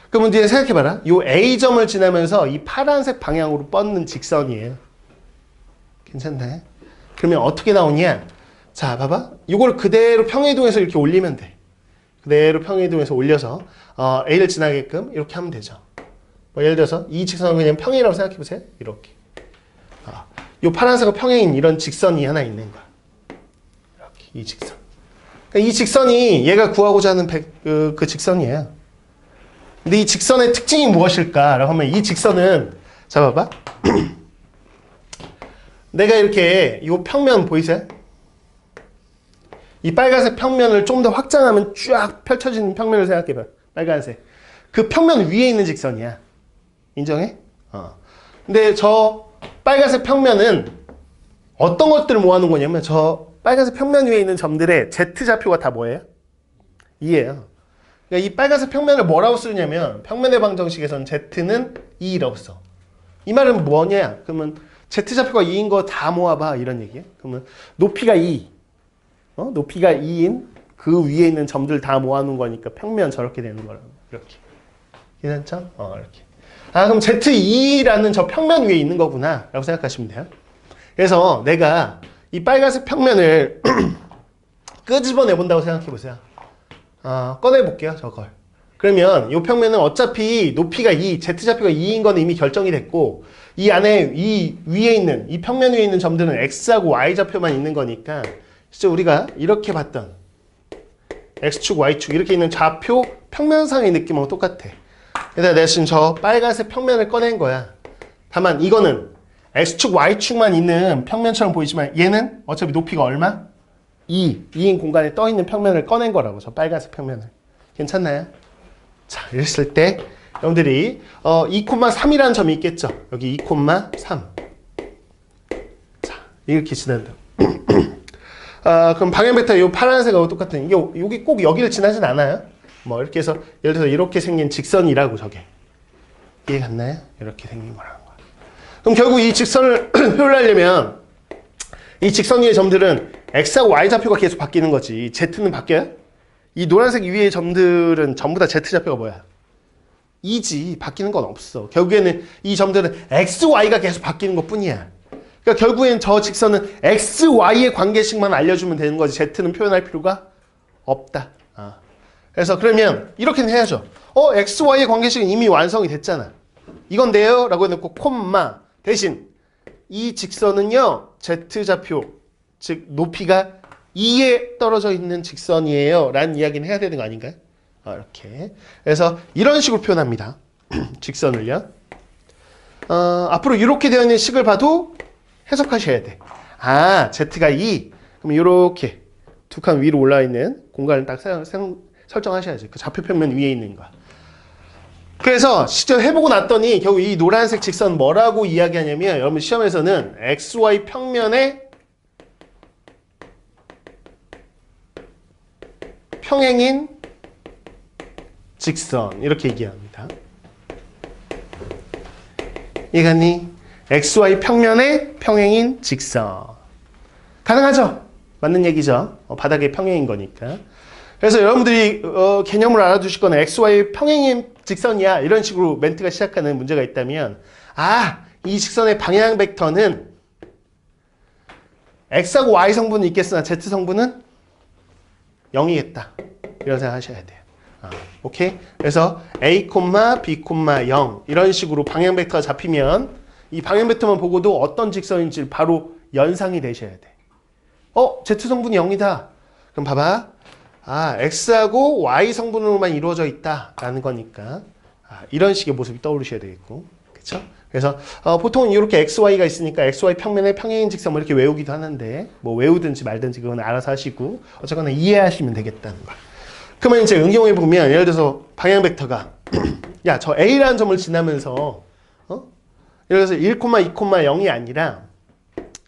[SPEAKER 1] 그럼 이제 생각해봐라. 이 A점을 지나면서 이 파란색 방향으로 뻗는 직선이에요. 괜찮나요? 그러면 어떻게 나오냐? 자, 봐봐. 이걸 그대로 평행이동해서 이렇게 올리면 돼. 그대로 평행이동에서 올려서 A를 지나게끔 이렇게 하면 되죠. 뭐 예를 들어서 이 직선은 그냥 평행이라고 생각해 보세요. 이렇게. 이 파란색과 평행인 이런 직선이 하나 있는 거야. 이렇게 이 직선. 그러니까 이 직선이 얘가 구하고자 하는 그 직선이에요. 근데 이 직선의 특징이 무엇일까라고 하면 이 직선은 자 봐봐. 내가 이렇게 이 평면 보이세요? 이 빨간색 평면을 좀 더 확장하면 쫙 펼쳐지는 평면을 생각해봐. 빨간색. 그 평면 위에 있는 직선이야. 인정해? 근데 저 빨간색 평면은 어떤 것들을 모아놓은 거냐면 저 빨간색 평면 위에 있는 점들의 Z좌표가 다 뭐예요? 2예요. 그러니까 이 빨간색 평면을 뭐라고 쓰냐면 평면의 방정식에서는 Z는 2라고 써. 이 말은 뭐냐? 그러면 Z좌표가 2인 거 다 모아봐 이런 얘기예요. 그러면 높이가 2. 높이가 2인 그 위에 있는 점들 다 모아놓은 거니까 평면 저렇게 되는 거라고. 이렇게. 괜찮죠? 이렇게. 그럼 Z2라는 저 평면 위에 있는 거구나 라고 생각하시면 돼요. 그래서 내가 이 빨간색 평면을 끄집어내 본다고 생각해 보세요. 꺼내 볼게요, 저걸. 그러면 이 평면은 어차피 높이가 2, Z좌표가 2인 건 이미 결정이 됐고 이 안에 이 위에 있는 이 평면 위에 있는 점들은 X하고 Y좌표만 있는 거니까 진짜 우리가 이렇게 봤던 X축, Y축 이렇게 있는 좌표 평면상의 느낌하고 똑같아. 그래서 내가 지금 저 빨간색 평면을 꺼낸 거야. 다만 이거는 X축, Y축만 있는 평면처럼 보이지만 얘는 어차피 높이가 얼마? 2인 공간에 떠 있는 평면을 꺼낸 거라고. 저 빨간색 평면을. 괜찮나요? 자, 이랬을 때 여러분들이 2,3이라는 점이 있겠죠. 여기 2,3. 자, 이렇게 지난다. 그럼 방향 벡터 이 파란색하고 똑같은 이게 여기 꼭 여기를 지나진 않아요. 뭐 이렇게 해서 예를 들어서 이렇게 생긴 직선이라고 저게 이해 갔나요? 이렇게 생긴 거라는 거야. 그럼 결국 이 직선을 표현하려면 이 직선 위의 점들은 X하고 Y좌표가 계속 바뀌는 거지. Z는 바뀌어요? 이 노란색 위의 점들은 전부 다 Z좌표가 뭐야? 2지. 바뀌는 건 없어. 결국에는 이 점들은 X, Y가 계속 바뀌는 것 뿐이야. 그러니까 결국엔 저 직선은 X, Y의 관계식만 알려주면 되는 거지. Z는 표현할 필요가 없다. 그래서 그러면 이렇게는 해야죠. X, Y의 관계식은 이미 완성이 됐잖아. 이건데요? 라고 해놓고 콤마 대신 이 직선은요. Z좌표 즉 높이가 2에 떨어져 있는 직선이에요. 라는 이야기는 해야 되는 거 아닌가요? 이렇게. 그래서 이런 식으로 표현합니다. 직선을요. 앞으로 이렇게 되어 있는 식을 봐도 해석하셔야 돼. Z가 2. 그럼 이렇게 두 칸 위로 올라와 있는 공간을 딱 설정하셔야지. 그 좌표 평면 위에 있는 거야. 그래서 실제 해보고 났더니 결국 이 노란색 직선 뭐라고 이야기하냐면 여러분 시험에서는 XY 평면의 평행인 직선 이렇게 얘기합니다. 이해갔니? XY 평면의 평행인 직선. 가능하죠? 맞는 얘기죠. 바닥에 평행인 거니까. 그래서 여러분들이 개념을 알아두실 거는 XY 평행인 직선이야 이런 식으로 멘트가 시작하는 문제가 있다면 이 직선의 방향 벡터는 X하고 Y 성분은 있겠으나 Z 성분은 0이겠다 이런 생각 하셔야 돼요. 오케이? 그래서 A, B, 0 이런 식으로 방향 벡터가 잡히면 이 방향 벡터만 보고도 어떤 직선인지 바로 연상이 되셔야 돼. Z 성분이 0이다. 그럼 봐봐. X하고 Y 성분으로만 이루어져 있다라는 거니까 이런 식의 모습이 떠오르셔야 되겠고, 그렇죠? 그래서 보통은 이렇게 XY가 있으니까 XY 평면의 평행인 직선 뭐 이렇게 외우기도 하는데 뭐 외우든지 말든지 그건 알아서 하시고 어쨌거나 이해하시면 되겠다는 거야. 그러면 이제 응용해 보면 예를 들어서 방향 벡터가 야, 저 A라는 점을 지나면서 예를 들어서 1, 2, 0이 아니라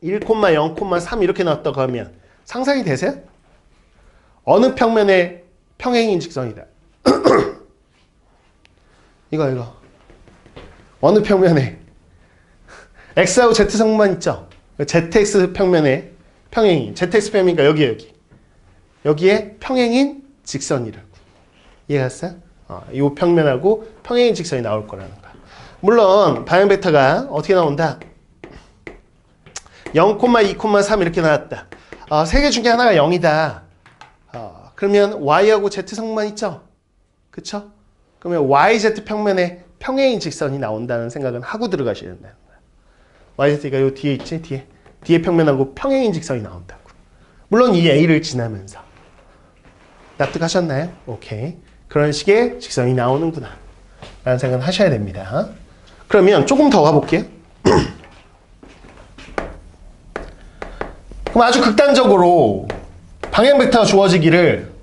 [SPEAKER 1] 1, 0, 3 이렇게 나왔다고 하면 상상이 되세요? 어느 평면의 평행인 직선이다. 이거. 어느 평면에 X하고 Z 성분만 있죠? ZX 평면의 평행인. ZX 평면이니까 여기. 여기에 평행인 직선이라고. 이해갔어요? 이 평면하고 평행인 직선이 나올 거라는 거야. 물론 방향 벡터가 어떻게 나온다? 0, 2, 3 이렇게 나왔다. 세 개 중에 하나가 0이다. 그러면 y하고 z 성분만 있죠? 그쵸? 그러면 yz 평면에 평행인 직선이 나온다는 생각은 하고 들어가셔야 된다는 거야. yz가 요 뒤에 있지? 뒤에 평면하고 평행인 직선이 나온다고. 물론 이 a를 지나면서. 납득하셨나요? 오케이. 그런 식의 직선이 나오는구나 라는 생각을 하셔야 됩니다. 그러면 조금 더 가볼게요. 그럼 아주 극단적으로 방향 벡터가 주어지기를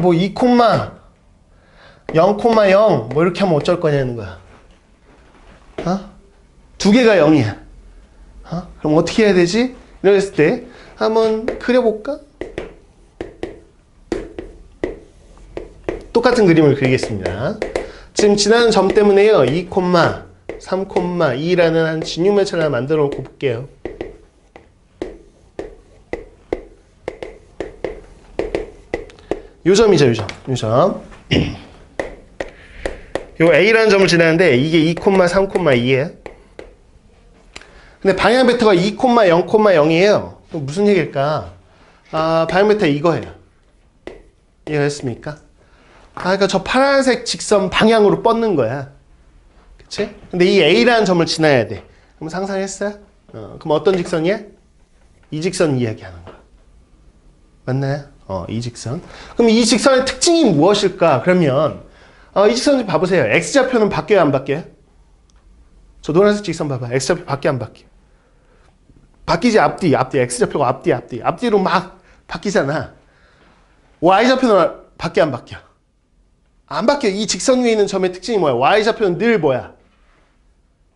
[SPEAKER 1] 뭐 2, 0,0 뭐 이렇게 하면 어쩔 거냐는 거야. 두 개가 0이야. 그럼 어떻게 해야 되지? 이랬을 때 한번 그려볼까? 똑같은 그림을 그리겠습니다. 지금 지나는 점 때문에요. 2, 3,2라는 한 진육면체를 하나 만들어 놓고 볼게요. 요 점이죠, 요 점. 요 점. 요 A라는 점을 지나는데 이게 2, 3,2예요. 근데 방향 벡터가 2, 0,0이에요. 그럼 무슨 얘기일까? 방향 벡터 이거예요. 이해했습니까? 그러니까 저 파란색 직선 방향으로 뻗는 거야. 그치? 근데 이 A라는 점을 지나야 돼. 그럼 상상했어요? 그럼 어떤 직선이야? 이 직선 이야기하는 거야. 맞나요? 이 직선. 그럼 이 직선의 특징이 무엇일까? 그러면 이 직선 좀 봐보세요. X좌표는 바뀌어요, 안 바뀌어요? 저 노란색 직선 봐봐. X좌표 바뀌어, 안 바뀌어? 바뀌지, 앞뒤. X좌표가 앞뒤로 막 바뀌잖아. Y좌표는 바뀌어, 안 바뀌어? 안 바뀌어. 이 직선 위에 있는 점의 특징이 뭐야? Y좌표는 늘 뭐야?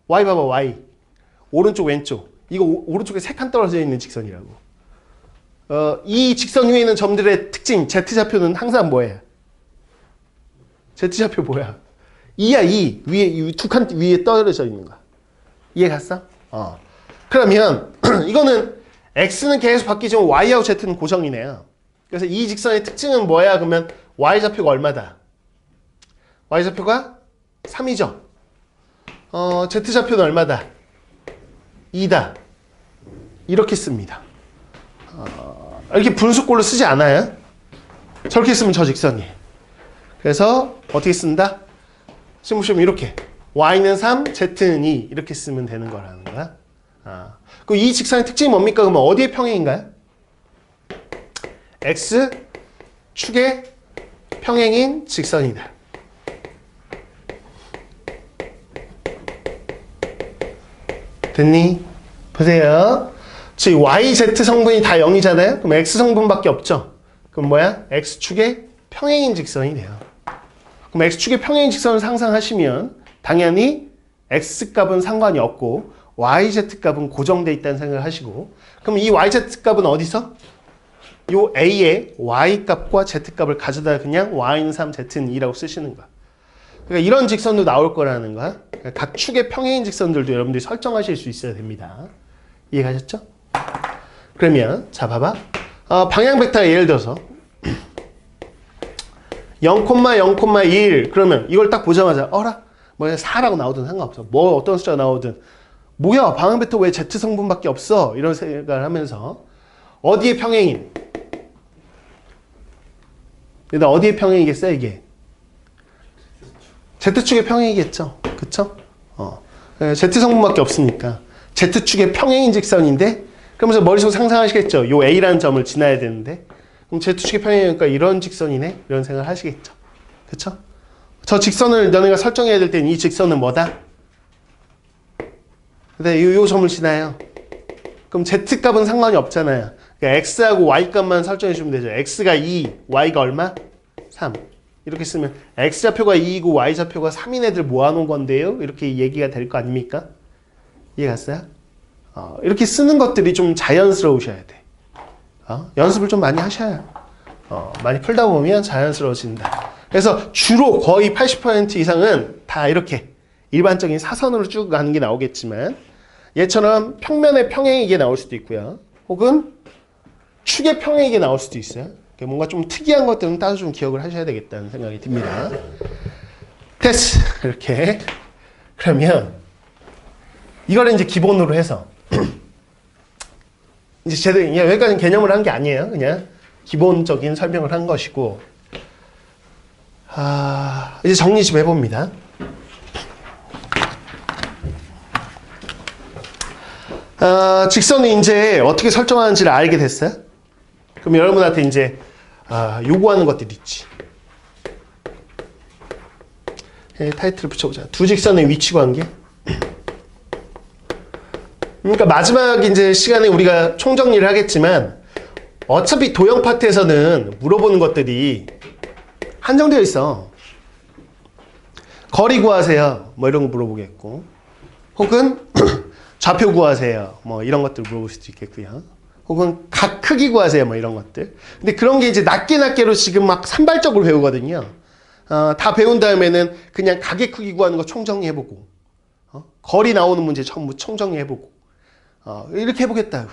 [SPEAKER 1] Y 봐봐, Y. 오른쪽, 왼쪽. 이거 오른쪽에 3칸 떨어져 있는 직선이라고. 이 직선 위에 있는 점들의 특징, Z좌표는 항상 뭐예요? Z좌표 뭐야? 2야, 2. 위에, 두 칸 위에 떨어져 있는 거야. 이해 갔어? 그러면, 이거는, X는 계속 바뀌지만 Y하고 Z는 고정이네요. 그래서 이 직선의 특징은 뭐야? 그러면, Y좌표가 얼마다? Y좌표가 3이죠. Z좌표는 얼마다? 2다. 이렇게 씁니다. 이렇게 분수꼴로 쓰지 않아요? 저렇게 쓰면 저 직선이에요. 그래서 어떻게 쓴다? 지금 보시면 이렇게 y는 3, z는 2 이렇게 쓰면 되는 거라는 거야. 그럼 이 직선의 특징이 뭡니까? 그러면 어디의 평행인가요? x축의 평행인 직선이다. 됐니? 보세요. 즉 YZ 성분이 다 0이잖아요? 그럼 X 성분밖에 없죠? 그럼 뭐야? X축의 평행인 직선이 돼요. 그럼 X축의 평행인 직선을 상상하시면 당연히 X값은 상관이 없고 YZ값은 고정되어 있다는 생각을 하시고 그럼 이 YZ값은 어디서? 요 A의 Y값과 Z값을 가져다 그냥 Y는 3, Z는 2라고 쓰시는 거야. 그러니까 이런 직선도 나올 거라는 거야. 그러니까 각 축의 평행인 직선들도 여러분들이 설정하실 수 있어야 됩니다. 이해가셨죠? 그러면 자 봐봐. 방향 벡터가 예를 들어서 0,0,1 그러면 이걸 딱 보자마자 뭐 4라고 나오든 상관없어. 뭐 어떤 숫자가 나오든 뭐야 방향 벡터 왜 Z 성분밖에 없어? 이런 생각을 하면서 어디에 평행인? 일단 어디에 평행이겠어 이게? Z축의 평행이겠죠. 그쵸? Z 성분밖에 없으니까 Z축의 평행인 직선인데 그러면서 머릿속으로 상상하시겠죠. 요 A라는 점을 지나야 되는데 그럼 Z축의 평행이니까 이런 직선이네? 이런 생각을 하시겠죠. 그쵸? 저 직선을 너네가 설정해야 될 때는 이 직선은 뭐다? 근데 요 점을 지나요. 그럼 Z값은 상관이 없잖아요. 그러니까 X하고 Y값만 설정해 주면 되죠. X가 2, Y가 얼마? 3. 이렇게 쓰면 X좌표가 2이고 Y좌표가 3인 애들 모아놓은 건데요. 이렇게 얘기가 될 거 아닙니까? 이해 갔어요? 이렇게 쓰는 것들이 좀 자연스러우셔야 돼. 연습을 좀 많이 하셔야 많이 풀다 보면 자연스러워진다. 그래서 주로 거의 80% 이상은 다 이렇게 일반적인 사선으로 쭉 가는 게 나오겠지만 얘처럼 평면의 평행이게 나올 수도 있고요. 혹은 축의 평행이게 나올 수도 있어요. 뭔가 좀 특이한 것들은 따로 좀 기억을 하셔야 되겠다는 생각이 듭니다. 됐어. 이렇게. 그러면 이거를 이제 기본으로 해서 이제 제대로, 여기까지는 개념을 한 게 아니에요. 그냥 기본적인 설명을 한 것이고. 이제 정리 좀 해봅니다. 직선을 이제 어떻게 설정하는지를 알게 됐어요? 그럼 여러분한테 이제 요구하는 것들이 있지. 타이틀을 붙여보자. 두 직선의 위치 관계. 그러니까 마지막 이제 시간에 우리가 총정리를 하겠지만 어차피 도형 파트에서는 물어보는 것들이 한정되어 있어. 거리 구하세요. 뭐 이런 거 물어보겠고. 혹은 좌표 구하세요. 뭐 이런 것들 물어볼 수도 있겠고요. 혹은 각 크기 구하세요. 뭐 이런 것들. 근데 그런 게 이제 낮게로 지금 막 산발적으로 배우거든요. 다 배운 다음에는 그냥 가게 크기 구하는 거 총정리해보고, 거리 나오는 문제 전부 총정리해보고, 이렇게 해보겠다.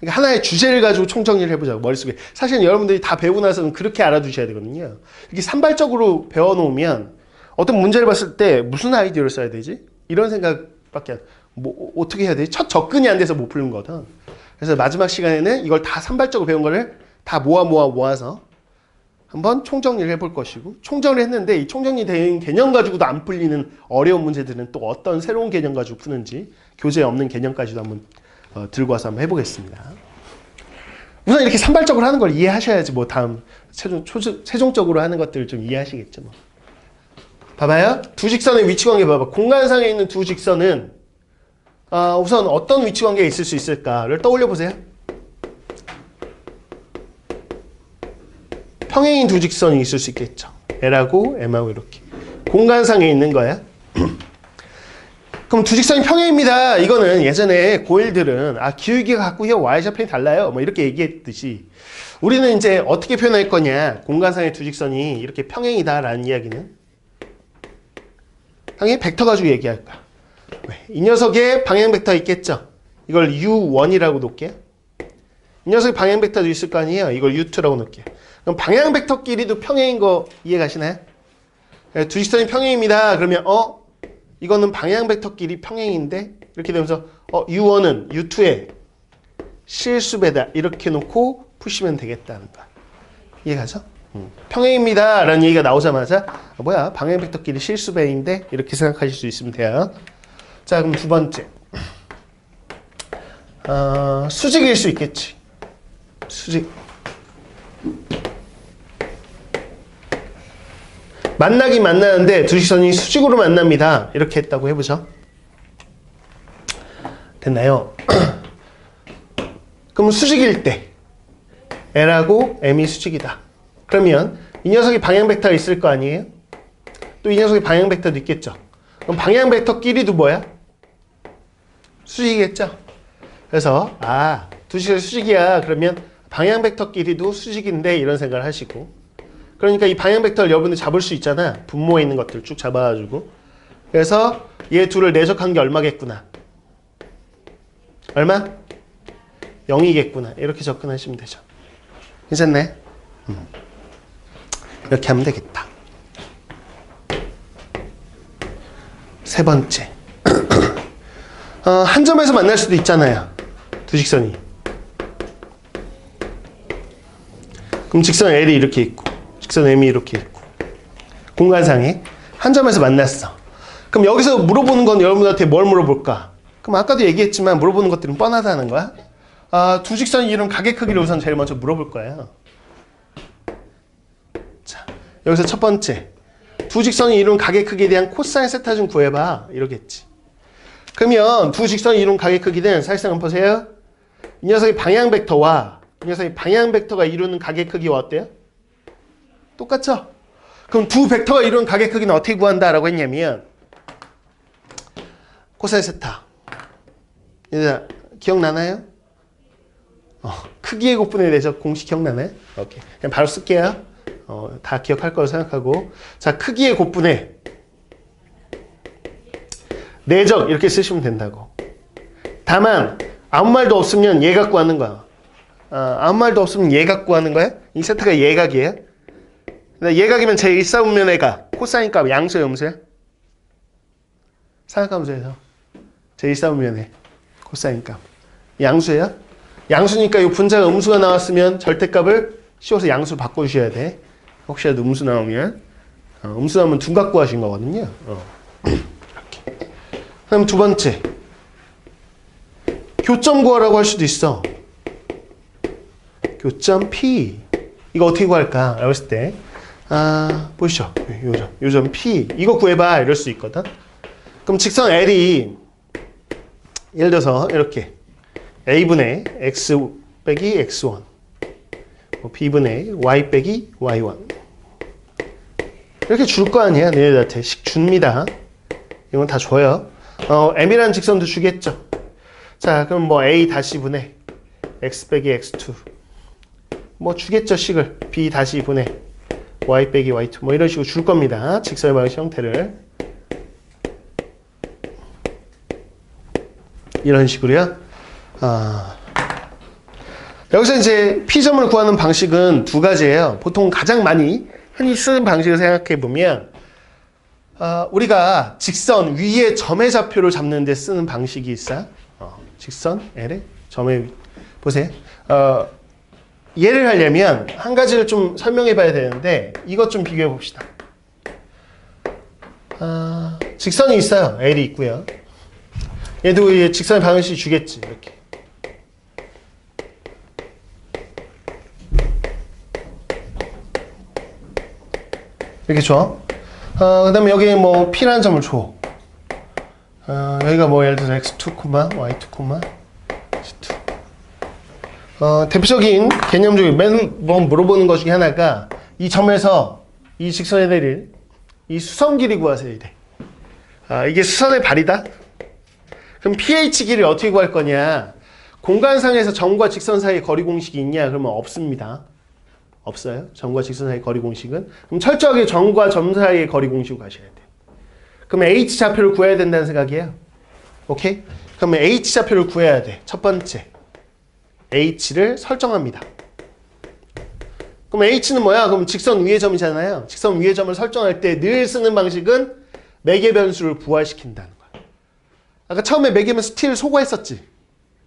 [SPEAKER 1] 그러니까 하나의 주제를 가지고 총정리를 해보자고, 머릿속에. 사실 여러분들이 다 배우고 나서는 그렇게 알아두셔야 되거든요. 이렇게 산발적으로 배워놓으면 어떤 문제를 봤을 때 무슨 아이디어를 써야 되지? 이런 생각밖에 뭐 어떻게 해야 되지? 첫 접근이 안 돼서 못 푸는 거든. 그래서 마지막 시간에는 이걸 다 산발적으로 배운 거를 다 모아서 한번 총정리를 해볼 것이고, 총정리를 했는데 이 총정리된 개념 가지고도 안 풀리는 어려운 문제들은 또 어떤 새로운 개념 가지고 푸는지, 교재에 없는 개념까지도 한번 들고 와서 한번 해보겠습니다. 우선 이렇게 산발적으로 하는 걸 이해하셔야지 뭐 다음 세종적으로 하는 것들을 좀 이해하시겠죠. 뭐. 봐봐요. 두 직선의 위치관계 봐봐. 공간상에 있는 두 직선은 우선 어떤 위치관계가 있을 수 있을까를 떠올려 보세요. 평행인 두 직선이 있을 수 있겠죠. L하고 M하고 이렇게. 공간상에 있는 거야. 그럼 두 직선이 평행입니다. 이거는 예전에 고1들은 기울기가 같고요. Y좌편이 달라요. 뭐 이렇게 얘기했듯이 우리는 이제 어떻게 표현할 거냐. 공간상의 두 직선이 이렇게 평행이다라는 이야기는 당연히 벡터 가지고 얘기할 거야. 이 녀석에 방향 벡터 있겠죠. 이걸 U1이라고 놓을게요. 이 녀석에 방향 벡터도 있을 거 아니에요. 이걸 U2라고 놓을게요. 그럼 방향 벡터끼리도 평행인 거 이해가시나요? 두 직선이 평행입니다. 그러면 이거는 방향 벡터끼리 평행인데 이렇게 되면서 U1은 U2의 실수배다 이렇게 놓고 푸시면 되겠다는 거야. 이해가죠? 평행입니다 라는 얘기가 나오자마자 뭐야 방향 벡터끼리 실수배인데 이렇게 생각하실 수 있으면 돼요. 자, 그럼 두 번째 수직일 수 있겠지. 수직 만나긴 만나는데 두 직선이 수직으로 만납니다. 이렇게 했다고 해보죠. 됐나요? 그럼 수직일 때 L하고 M이 수직이다. 그러면 이 녀석이 방향 벡터가 있을 거 아니에요? 또 이 녀석이 방향 벡터도 있겠죠. 그럼 방향 벡터끼리도 뭐야? 수직이겠죠. 그래서 두 직선이 수직이야. 그러면 방향 벡터끼리도 수직인데 이런 생각을 하시고, 그러니까 이 방향 벡터를 여러분들 잡을 수 있잖아. 분모에 있는 것들 쭉 잡아가지고. 그래서 얘 둘을 내적한 게 얼마겠구나. 얼마? 0이겠구나. 이렇게 접근하시면 되죠. 괜찮네? 이렇게 하면 되겠다. 세 번째. 한 점에서 만날 수도 있잖아요. 두 직선이. 그럼 직선 L이 이렇게 있고 직선 M이 이렇게 있고 공간상에 한 점에서 만났어. 그럼 여기서 물어보는 건 여러분들한테 뭘 물어볼까? 그럼 아까도 얘기했지만 물어보는 것들은 뻔하다는 거야. 두 직선이 이룬 가계 크기를 우선 제일 먼저 물어볼 거예요. 자, 여기서 첫 번째. 두 직선이 이룬 가계 크기에 대한 코사인 세타 좀 구해봐. 이러겠지. 그러면 두 직선이 이룬 가계 크기는 사실상 한번 보세요. 이 녀석의 방향 벡터와 이 녀석의 방향 벡터가 이루는 가계 크기와 어때요? 똑같죠? 그럼 두 벡터가 이루는 가계 크기는 어떻게 구한다라고 했냐면 코사인 세타. 얘들아 기억나나요? 크기의 곱분에 대해서 공식 기억나나요? 오케이. 그냥 바로 쓸게요. 다 기억할 거라고 생각하고. 자, 크기의 곱분에 내적 이렇게 쓰시면 된다고. 다만 아무 말도 없으면 얘 갖고 하는 거야. 아무 말도 없으면 얘 갖고 하는 거야. 이 세트가 예각이에요. 예각이면 제1사분면의 각 코사인 값 양수야 음수야? 사각함수에서 제1사분면의 코사인 값 양수예요? 양수니까 이 분자가 음수가 나왔으면 절대값을 씌워서 양수로 바꿔주셔야 돼. 혹시라도 음수 나오면. 음수 나오면 둔각 구하신 거거든요. 이렇게. 그럼 두 번째. 교점 구하라고 할 수도 있어. 교점 P. 이거 어떻게 구할까? 라고 했을 때. 보시죠. 요점 P. 이거 구해봐. 이럴 수 있거든. 그럼 직선 L이 예를 들어서 이렇게 A분의 X 빼기 X1 B분의 Y 빼기 Y1 이렇게 줄 거 아니야. 얘네들한테 식 줍니다. 이건 다 줘요. M이라는 직선도 주겠죠. 자, 그럼 뭐 A 다시 분의 X 빼기 X2 뭐 주겠죠. 식을 B 다시 분의 Y 빼기 Y2 뭐 이런 식으로 줄 겁니다. 직선의 방식 형태를 이런 식으로요. 여기서 이제 P점을 구하는 방식은 두 가지예요. 보통 가장 많이 흔히 쓰는 방식을 생각해 보면 우리가 직선 위에 점의 좌표를 잡는 데 쓰는 방식이 있어요. 직선 L의 점의 보세요. 이해를 하려면 한 가지를 좀 설명해 봐야 되는데 이것 좀 비교해 봅시다. 직선이 있어요. L이 있고요. 얘도 직선의 방정식 주겠지. 이렇게. 이렇게 줘. 그 다음에 여기 뭐 P라는 점을 줘. 여기가 뭐 예를 들어서 X2, Y2, Z2. 대표적인 개념적인 매번 물어보는 것 중에 하나가 이 점에서 이 직선에 내릴 이 수선 길이 구하세요. 이래. 이게 수선의 발이다. 그럼 pH 길이를 어떻게 구할 거냐? 공간상에서 점과 직선 사이의 거리 공식이 있냐? 그러면 없습니다. 없어요. 점과 직선 사이의 거리 공식은. 그럼 철저하게 점과 점 사이의 거리 공식으로 가셔야 돼요. 그럼 H 좌표를 구해야 된다는 생각이에요. 오케이? 그러면 H 좌표를 구해야 돼. 첫 번째. H를 설정합니다. 그럼 H는 뭐야? 그럼 직선 위의 점이잖아요. 직선 위의 점을 설정할 때 늘 쓰는 방식은 매개 변수를 부활시킨다는 거야. 아까 처음에 매개 변수 t를 소거했었지.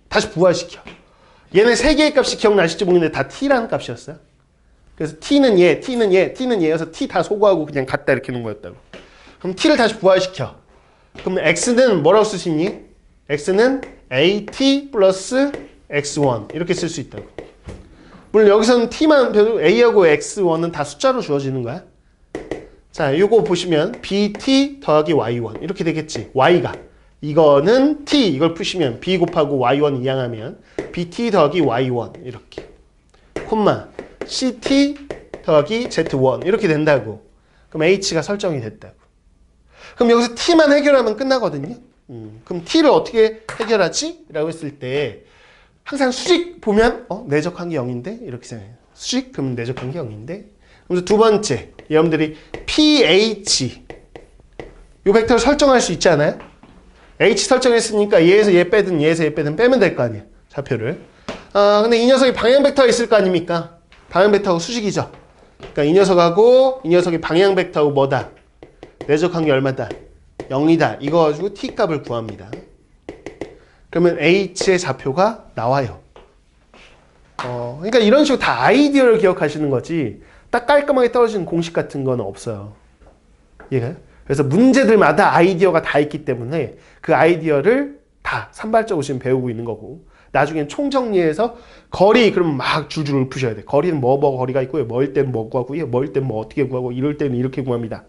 [SPEAKER 1] 다시 부활시켜. 얘네 세 개의 값이 기억나실지 모르겠는데 다 t라는 값이었어요. 그래서 t는 얘, t는 얘, t는 얘여서 t 다 소거하고 그냥 갖다 이렇게 놓은 거였다고. 그럼 t를 다시 부활시켜. 그럼 x는 뭐라고 쓸 수 있니? x는 at 플러스 x1 이렇게 쓸 수 있다고. 물론 여기서는 t만 a하고 x1은 다 숫자로 주어지는 거야. 자, 이거 보시면 bt 더하기 y1 이렇게 되겠지. y가 이거는 t 이걸 푸시면 b 곱하고 y1 이항하면 bt 더하기 y1 이렇게 콤마 ct 더하기 z1 이렇게 된다고. 그럼 h가 설정이 됐다고. 그럼 여기서 t만 해결하면 끝나거든요. 그럼 t를 어떻게 해결하지? 라고 했을 때 항상 수직 보면 내적한 게 0인데 이렇게 생각해요. 수직 그러면 내적한 게 0인데. 그래서 두 번째 여러분들이 pH 이 벡터를 설정할 수 있지 않아요? h 설정했으니까 얘에서 얘 빼든 얘에서 얘 빼든 빼면 될 거 아니에요. 좌표를. 근데 이 녀석이 방향 벡터가 있을 거 아닙니까? 방향 벡터하고 수직이죠. 그러니까 이 녀석하고 이 녀석이 방향 벡터하고 뭐다? 내적한 게 얼마다? 0이다. 이거 가지고 t 값을 구합니다. 그러면 h의 좌표가 나와요. 그러니까 이런 식으로 다 아이디어를 기억하시는 거지 딱 깔끔하게 떨어지는 공식 같은 건 없어요. 이해가요? 그래서 문제들마다 아이디어가 다 있기 때문에 그 아이디어를 다 산발적으로 지금 배우고 있는 거고 나중엔 총정리해서 거리 그러면 막 줄줄 푸셔야 돼. 거리는 뭐 거리가 있고요. 뭐일 때는 뭐 구하고 뭐일 때는 뭐 어떻게 구하고 이럴 때는 이렇게 구합니다.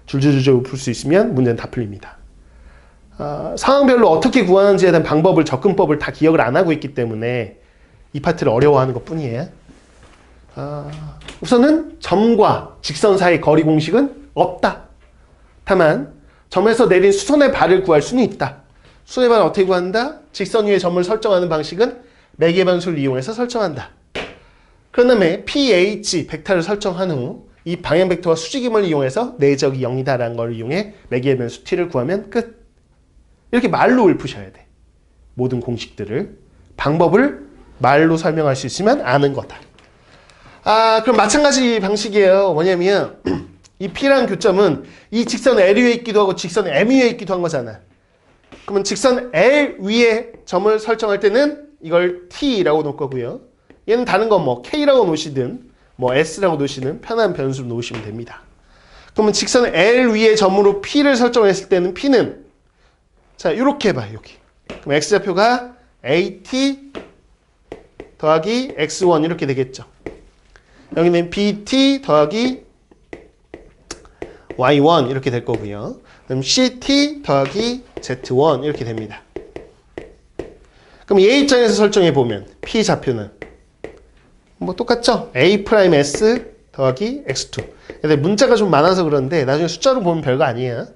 [SPEAKER 1] 줄줄줄 풀 수 있으면 문제는 다 풀립니다. 상황별로 어떻게 구하는지에 대한 방법을 접근법을 다 기억을 안 하고 있기 때문에 이 파트를 어려워하는 것 뿐이에요. 우선은 점과 직선 사이의 거리 공식은 없다. 다만 점에서 내린 수선의 발을 구할 수는 있다. 수선의 발을 어떻게 구한다? 직선 위에 점을 설정하는 방식은 매개 변수를 이용해서 설정한다. 그런 다음에 pH 벡터를 설정한 후 이 방향 벡터와 수직임을 이용해서 내적이 0이다라는 걸 이용해 매개 변수 t를 구하면 끝. 이렇게 말로 읊으셔야 돼. 모든 공식들을. 방법을 말로 설명할 수 있으면 아는 거다. 그럼 마찬가지 방식이에요. 뭐냐면 이 P라는 교점은 이 직선 L 위에 있기도 하고 직선 M 위에 있기도 한 거잖아. 그러면 직선 L 위에 점을 설정할 때는 이걸 t라고 놓을 거고요. 얘는 다른 건 뭐 k라고 놓으시든 뭐 s라고 놓으시든 편한 변수로 놓으시면 됩니다. 그러면 직선 L 위의 점으로 P를 설정했을 때는 P는 자 이렇게 해봐요. 여기. 그럼 X좌표가 AT 더하기 X1 이렇게 되겠죠. 여기는 BT 더하기 Y1 이렇게 될 거고요. 그럼 CT 더하기 Z1 이렇게 됩니다. 그럼 얘 입장에서 설정해 보면 P 좌표는 뭐 똑같죠? A'(S) 더하기 X2. 근데 문자가 좀 많아서 그런데 나중에 숫자로 보면 별거 아니에요.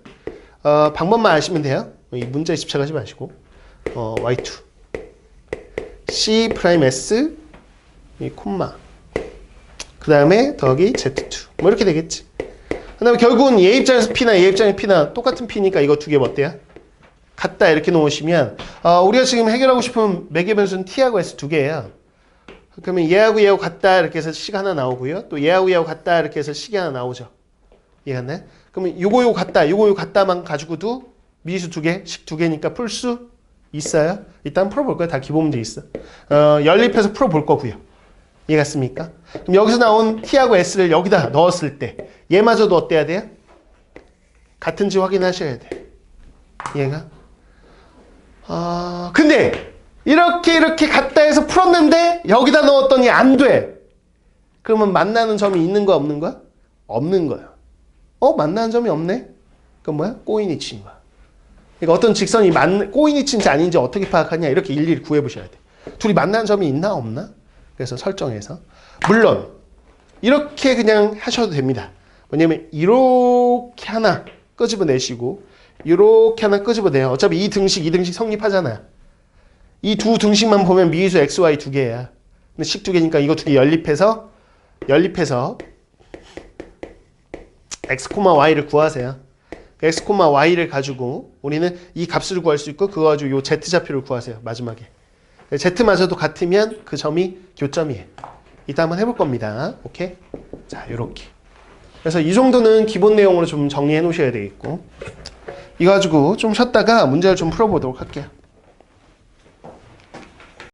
[SPEAKER 1] 방법만 아시면 돼요. 이 문자에 집착하지 마시고 Y2 C'(S) 이 콤마 그 다음에 더하기 Z2 뭐 이렇게 되겠지. 그 다음에 결국은 얘 입장에서 P나 얘 입장에서 P나 똑같은 P니까 이거 두 개 뭐 어때요? 같다 이렇게 놓으시면 우리가 지금 해결하고 싶은 매개 변수는 T하고 S 두 개예요. 그러면 얘하고 얘하고 같다 이렇게 해서 식 하나 나오고요. 또 얘하고 얘하고 같다 이렇게 해서 식이 하나 나오죠. 이해갔나요? 그러면 요거 같다 요거 같다만 가지고도 미지수 두 개, 식 두 개니까 풀 수 있어요. 일단 풀어볼 거예요. 다 기본 문제 있어. 연립해서 풀어볼 거고요. 이해갔습니까? 그럼 여기서 나온 T하고 S를 여기다 넣었을 때 얘마저도 어때야 돼요? 같은지 확인하셔야 돼. 얘가 근데 이렇게 같다 해서 풀었는데 여기다 넣었더니 안 돼. 그러면 만나는 점이 있는 거야 없는 거야? 없는 거야. 만나는 점이 없네? 그건 뭐야? 꼬인이 친 거야. 그러니까 어떤 직선이 꼬인이 친지 아닌지 어떻게 파악하냐 이렇게 일일이 구해보셔야 돼. 둘이 만나는 점이 있나 없나? 그래서 설정해서 물론 이렇게 그냥 하셔도 됩니다. 왜냐면 이렇게 하나 끄집어내시고 이렇게 하나 끄집어내요. 어차피 이 등식 성립하잖아요. 이 두 등식만 보면 미지수 x, y 두 개야. 근데 식 두 개니까 이거 두 개 연립해서 x, y를 구하세요. x, y를 가지고 우리는 이 값을 구할 수 있고 그거 가지고 요 z좌표를 구하세요. 마지막에. z마저도 같으면 그 점이 교점이에요. 이따 한번 해볼 겁니다. 오케이? 자, 요렇게. 그래서 이 정도는 기본 내용으로 좀 정리해 놓으셔야 되겠고 이거 가지고 좀 쉬었다가 문제를 좀 풀어보도록 할게요.